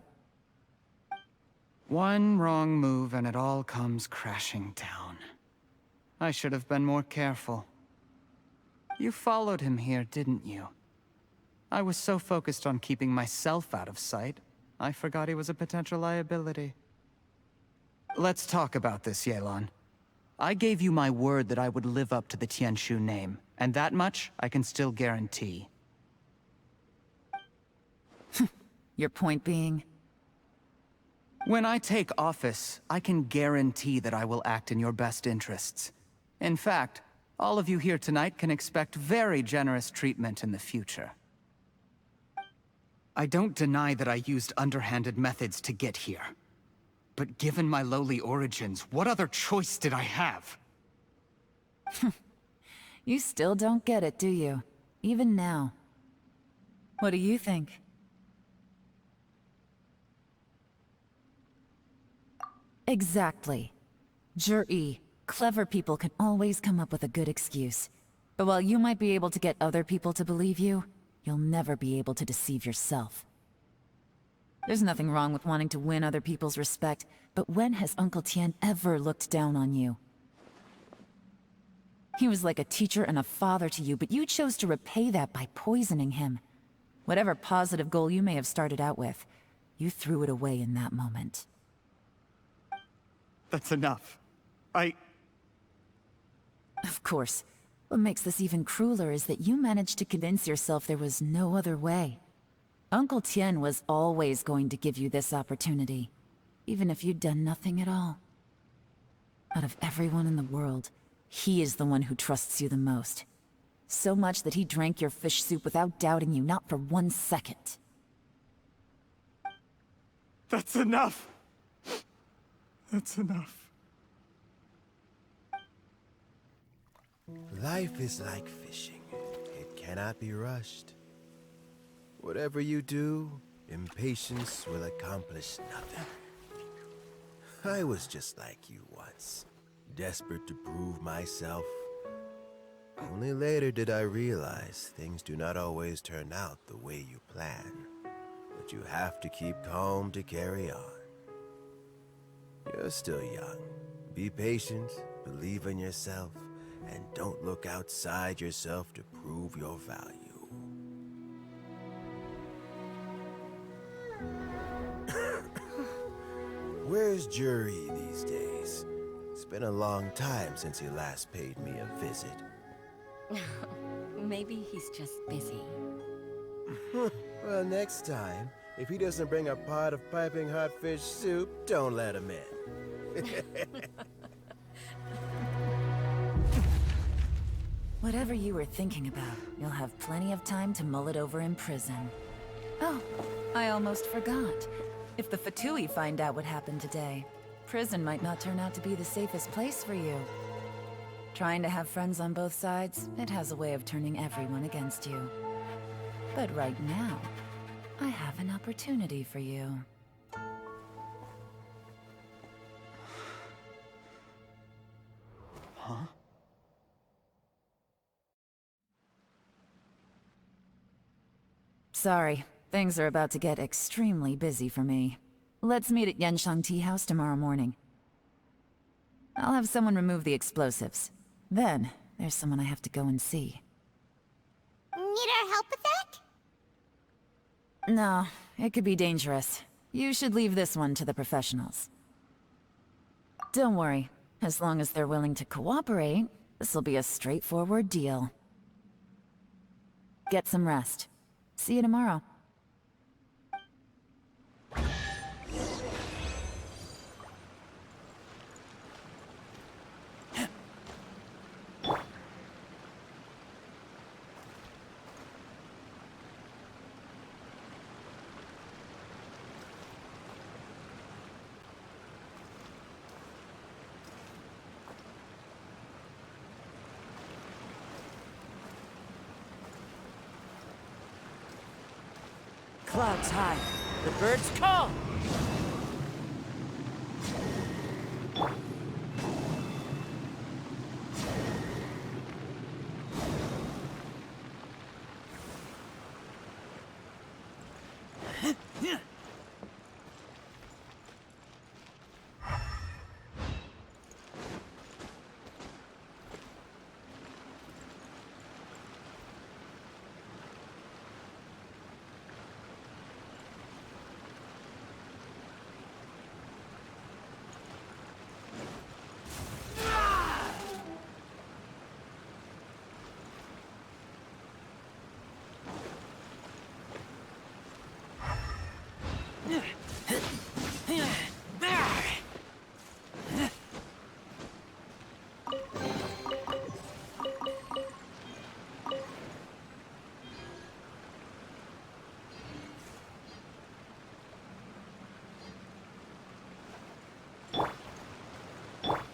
One wrong move and it all comes crashing down. I should have been more careful. You followed him here, didn't you? I was so focused on keeping myself out of sight, I forgot he was a potential liability. Let's talk about this, Yelan. I gave you my word that I would live up to the Tianshu name, and that much I can still guarantee. Your point being? When I take office, I can guarantee that I will act in your best interests. In fact, all of you here tonight can expect very generous treatment in the future. I don't deny that I used underhanded methods to get here. But given my lowly origins, what other choice did I have? You still don't get it, do you? Even now. What do you think? Exactly. Jur-E, clever people can always come up with a good excuse. But while you might be able to get other people to believe you, you'll never be able to deceive yourself. There's nothing wrong with wanting to win other people's respect, but when has Uncle Tien ever looked down on you? He was like a teacher and a father to you, but you chose to repay that by poisoning him. Whatever positive goal you may have started out with, you threw it away in that moment. That's enough. Of course. What makes this even crueler is that you managed to convince yourself there was no other way. Uncle Tien was always going to give you this opportunity, even if you'd done nothing at all. Out of everyone in the world, he is the one who trusts you the most. So much that he drank your fish soup without doubting you, not for 1 second. That's enough! That's enough. Life is like fishing. It cannot be rushed. Whatever you do, impatience will accomplish nothing. I was just like you once, desperate to prove myself. Only later did I realize things do not always turn out the way you plan, but you have to keep calm to carry on. You're still young. Be patient, believe in yourself, and don't look outside yourself to prove your value. Where's Jury these days? It's been a long time since he last paid me a visit. Maybe he's just busy. Well, next time, if he doesn't bring a pot of piping hot fish soup, don't let him in. Whatever you were thinking about, you'll have plenty of time to mull it over in prison. Oh, I almost forgot. If the Fatui find out what happened today, prison might not turn out to be the safest place for you. Trying to have friends on both sides, it has a way of turning everyone against you. But right now, I have an opportunity for you. Huh? Sorry, things are about to get extremely busy for me. Let's meet at Yenshang Tea House tomorrow morning. I'll have someone remove the explosives. Then, there's someone I have to go and see. Need our help with that? No, it could be dangerous. You should leave this one to the professionals. Don't worry. As long as they're willing to cooperate, this'll be a straightforward deal. Get some rest. See you tomorrow. Clouds high. The birds call.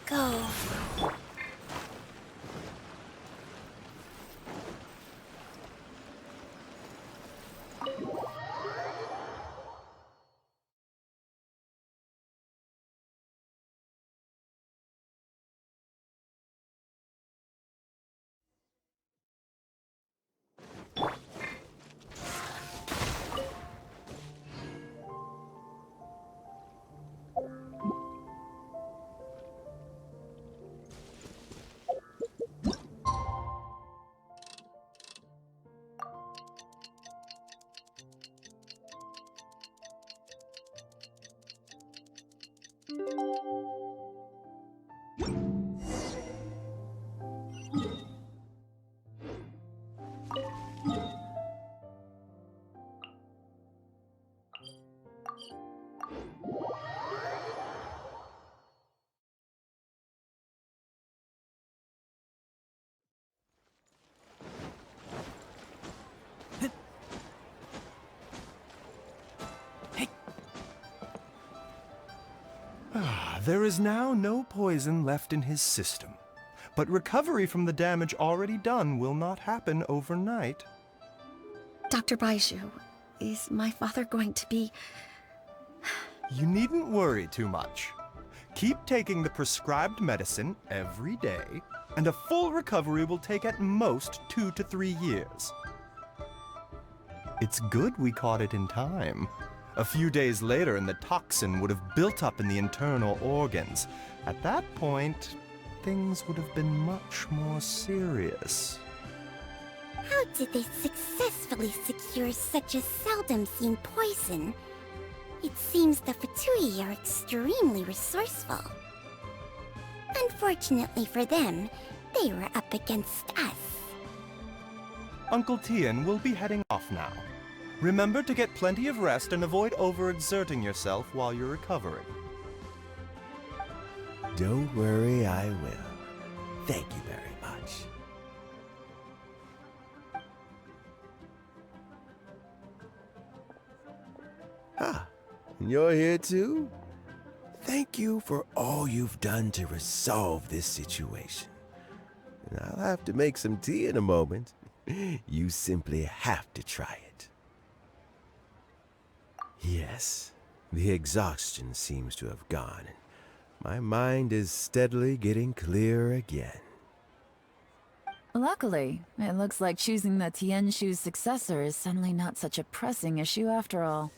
Go. There is now no poison left in his system. but recovery from the damage already done will not happen overnight. Dr. Baiju, is my father going to be... You needn't worry too much. Keep taking the prescribed medicine every day, and a full recovery will take at most 2 to 3 years. It's good we caught it in time. A few days later, and the toxin would have built up in the internal organs. At that point, things would have been much more serious. How did they successfully secure such a seldom-seen poison? It seems the Fatui are extremely resourceful. Unfortunately for them, they were up against us. Uncle Tian will be heading off now. Remember to get plenty of rest and avoid overexerting yourself while you're recovering. Don't worry, I will. Thank you very much. Ah, you're here too? Thank you for all you've done to resolve this situation. And I'll have to make some tea in a moment. You simply have to try it. Yes, the exhaustion seems to have gone, and my mind is steadily getting clearer again. Luckily, it looks like choosing the Tianshu's successor is suddenly not such a pressing issue after all.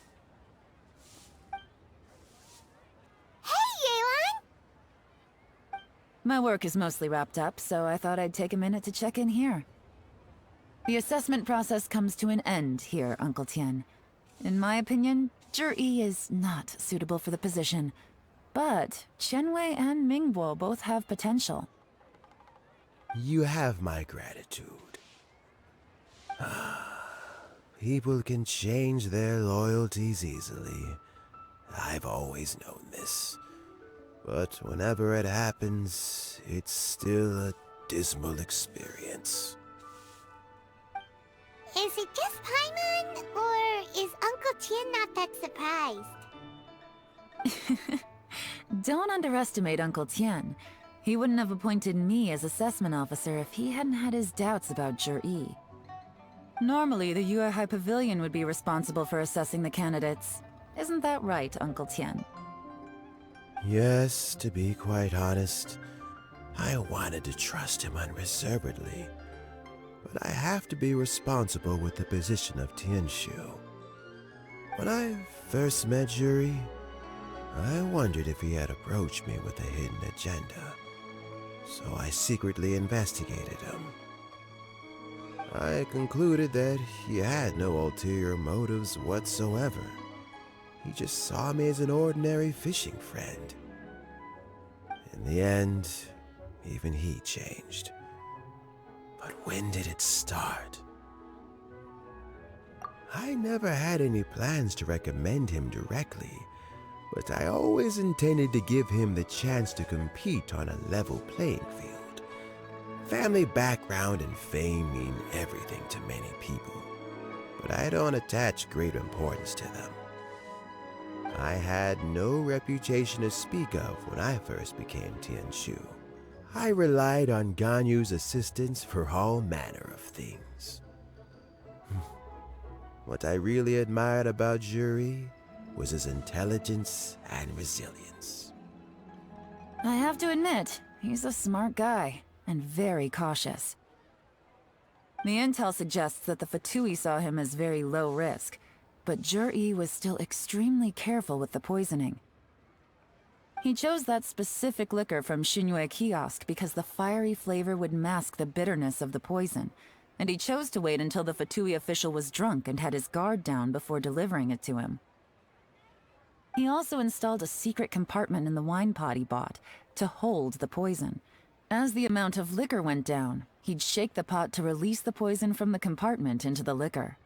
Hey, Yelan! My work is mostly wrapped up, so I thought I'd take a minute to check in here. The assessment process comes to an end here, Uncle Tian. In my opinion, Zhi is not suitable for the position, but Qianwei and Mingbo both have potential. You have my gratitude. People can change their loyalties easily. I've always known this. But whenever it happens, it's still a dismal experience. Is it just Paimon, or is Uncle Tian not that surprised? Don't underestimate Uncle Tian. He wouldn't have appointed me as assessment officer if he hadn't had his doubts about Zhi. Normally, the Yuehai Pavilion would be responsible for assessing the candidates. Isn't that right, Uncle Tian? Yes, to be quite honest, I wanted to trust him unreservedly. But I have to be responsible with the position of Tianshu. When I first met Zhi, I wondered if he had approached me with a hidden agenda. So I secretly investigated him. I concluded that he had no ulterior motives whatsoever. He just saw me as an ordinary fishing friend. In the end, even he changed. But when did it start? I never had any plans to recommend him directly, but I always intended to give him the chance to compete on a level playing field. Family background and fame mean everything to many people, but I don't attach great importance to them. I had no reputation to speak of when I first became Tianshu. I relied on Ganyu's assistance for all manner of things. What I really admired about Zhi was his intelligence and resilience. I have to admit, he's a smart guy, and very cautious. The intel suggests that the Fatui saw him as very low risk, but Zhi was still extremely careful with the poisoning. He chose that specific liquor from Xinyue Kiosk because the fiery flavor would mask the bitterness of the poison, and he chose to wait until the Fatui official was drunk and had his guard down before delivering it to him. He also installed a secret compartment in the wine pot he bought to hold the poison. As the amount of liquor went down, he'd shake the pot to release the poison from the compartment into the liquor.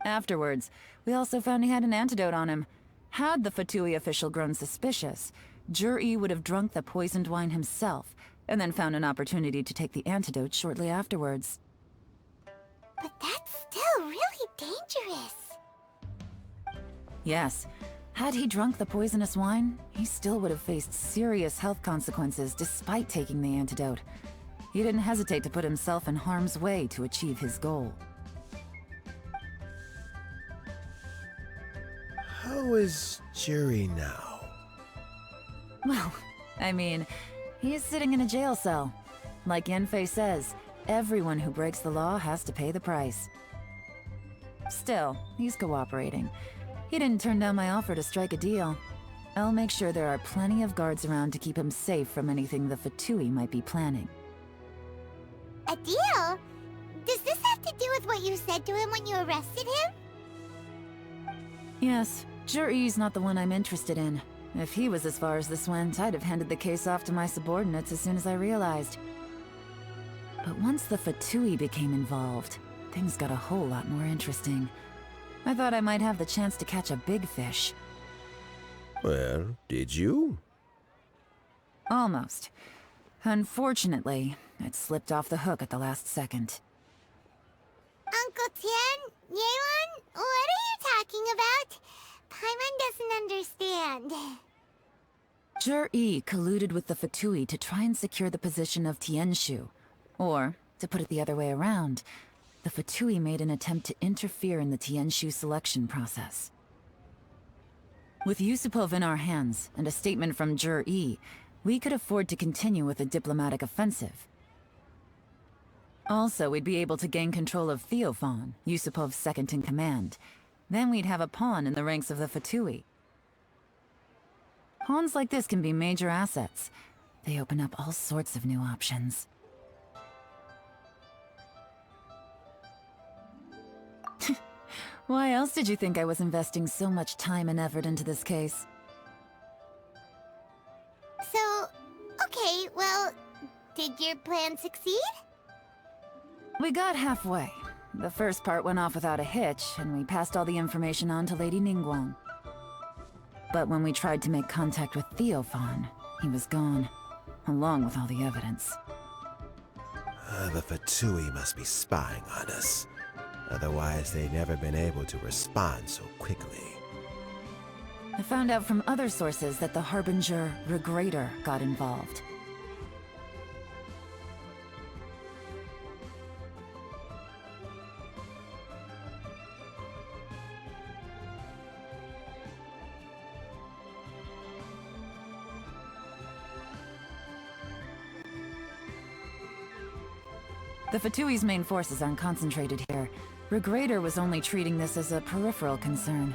Afterwards, we also found he had an antidote on him. Had the Fatui official grown suspicious, Zhi would have drunk the poisoned wine himself, and then found an opportunity to take the antidote shortly afterwards. But that's still really dangerous. Yes. Had he drunk the poisonous wine, he still would have faced serious health consequences despite taking the antidote. He didn't hesitate to put himself in harm's way to achieve his goal. How is Jury now? Well, I mean, he's sitting in a jail cell. Like Yanfei says, everyone who breaks the law has to pay the price. Still, he's cooperating. He didn't turn down my offer to strike a deal. I'll make sure there are plenty of guards around to keep him safe from anything the Fatui might be planning. A deal? Does this have to do with what you said to him when you arrested him? Yes, Jury's not the one I'm interested in. If he was as far as this went, I'd have handed the case off to my subordinates as soon as I realized. But once the Fatui became involved, things got a whole lot more interesting. I thought I might have the chance to catch a big fish. Well, did you? Almost. Unfortunately, it slipped off the hook at the last second. Uncle Tian? Yelan? What are you talking about? Paimon doesn't understand. Jur-E colluded with the Fatui to try and secure the position of Tianshu. Or, to put it the other way around, the Fatui made an attempt to interfere in the Tianshu selection process. With Yusupov in our hands, and a statement from Jur-E, we could afford to continue with a diplomatic offensive. Also, we'd be able to gain control of Theophan, Yusupov's second-in-command. Then we'd have a pawn in the ranks of the Fatui. Pawns like this can be major assets. They open up all sorts of new options. Why else did you think I was investing so much time and effort into this case? So, okay, well, did your plan succeed? We got halfway. The first part went off without a hitch, and we passed all the information on to Lady Ningguang. But when we tried to make contact with Theophan, he was gone, along with all the evidence. The Fatui must be spying on us. Otherwise, they'd never been able to respond so quickly. I found out from other sources that the Harbinger, Regrator, got involved. The Fatui's main forces aren't concentrated here. Regrator was only treating this as a peripheral concern.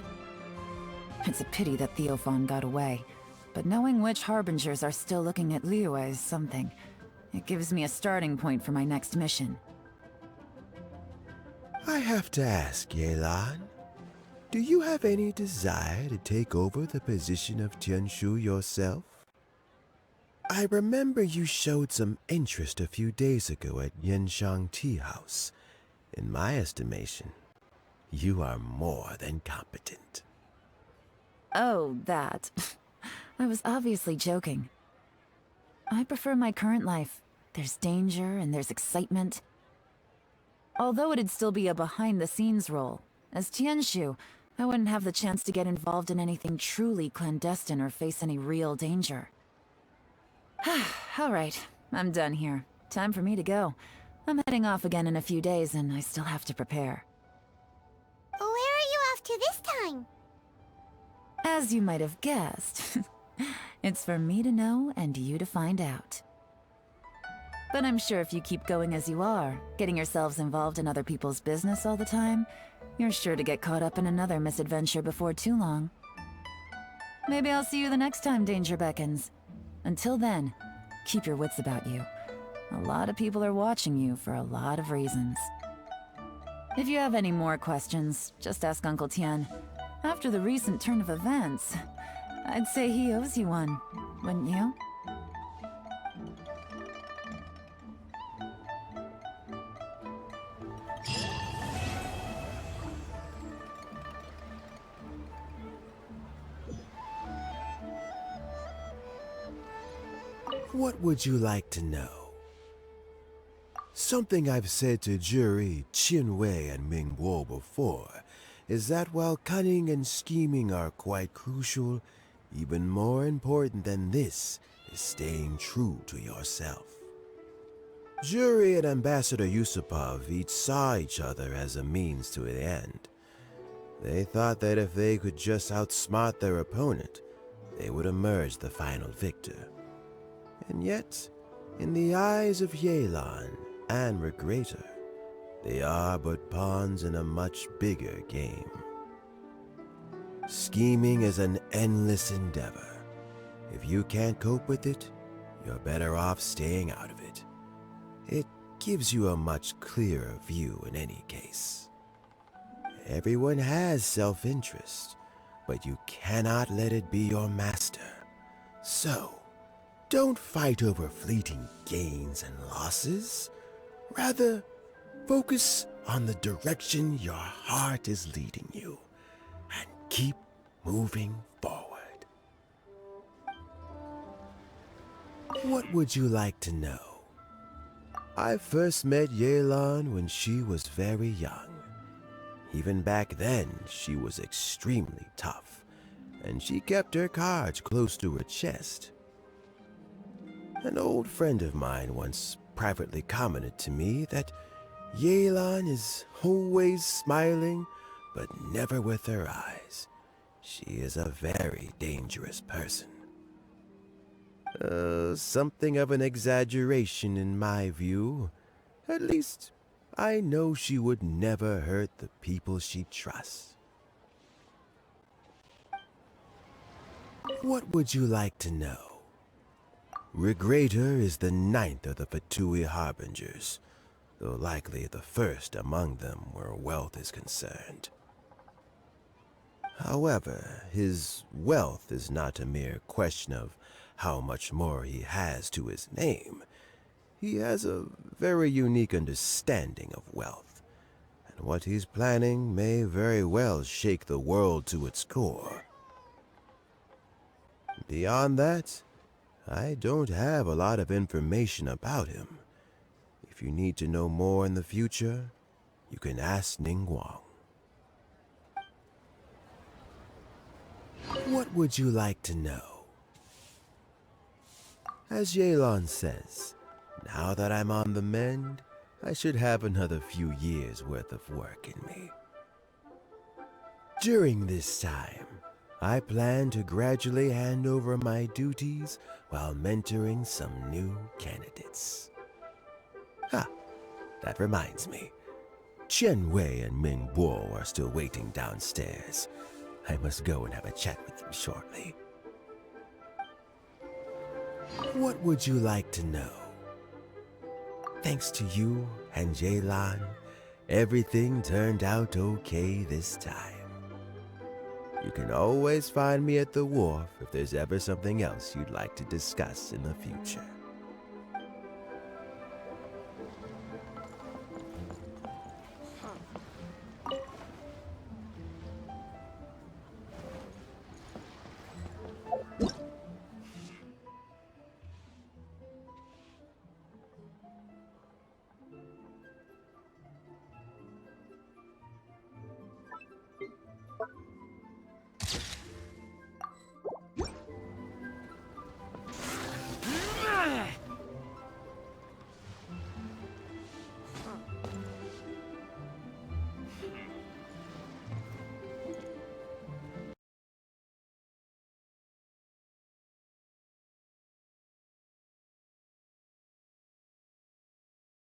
It's a pity that Theophan got away, but knowing which Harbingers are still looking at Liyue is something. It gives me a starting point for my next mission. I have to ask, Yelan, do you have any desire to take over the position of Tianshu yourself? I remember you showed some interest a few days ago at Yanshang Tea House. In my estimation, you are more than competent. Oh, that. I was obviously joking. I prefer my current life. There's danger and there's excitement. Although it'd still be a behind-the-scenes role, as Tianshu, I wouldn't have the chance to get involved in anything truly clandestine or face any real danger. All right, I'm done here. Time for me to go. I'm heading off again in a few days, and I still have to prepare. Where are you off to this time? As you might have guessed, it's for me to know and you to find out. But I'm sure if you keep going as you are, getting yourselves involved in other people's business all the time, you're sure to get caught up in another misadventure before too long. Maybe I'll see you the next time danger beckons. Until then, keep your wits about you. A lot of people are watching you for a lot of reasons. If you have any more questions, just ask Uncle Tian. After the recent turn of events, I'd say he owes you one, wouldn't you? What would you like to know? Something I've said to Jury, Qinwei, and Mingguo before, is that while cunning and scheming are quite crucial, even more important than this is staying true to yourself. Jury and Ambassador Yusupov each saw each other as a means to an end. They thought that if they could just outsmart their opponent, they would emerge the final victor. And yet, in the eyes of Yelan and Regrator, they are but pawns in a much bigger game. Scheming is an endless endeavor. If you can't cope with it, you're better off staying out of it. It gives you a much clearer view in any case. Everyone has self-interest, but you cannot let it be your master. So, don't fight over fleeting gains and losses. Rather, focus on the direction your heart is leading you, and keep moving forward. What would you like to know? I first met Yelan when she was very young. Even back then, she was extremely tough, and she kept her cards close to her chest. An old friend of mine once privately commented to me that Yelan is always smiling, but never with her eyes. She is a very dangerous person. Something of an exaggeration in my view. At least, I know she would never hurt the people she trusts. What would you like to know? Regrator is the 9th of the Fatui Harbingers, though likely the first among them where wealth is concerned. However, his wealth is not a mere question of how much more he has to his name. He has a very unique understanding of wealth, and what he's planning may very well shake the world to its core. Beyond that, I don't have a lot of information about him. If you need to know more in the future, you can ask Ningguang. What would you like to know? As Yelan says, now that I'm on the mend, I should have another few years' worth of work in me. During this time, I plan to gradually hand over my duties while mentoring some new candidates. That reminds me. Chen Wei and Ming Bo are still waiting downstairs. I must go and have a chat with them shortly. What would you like to know? Thanks to you and Yelan, everything turned out okay this time. You can always find me at the wharf if there's ever something else you'd like to discuss in the future.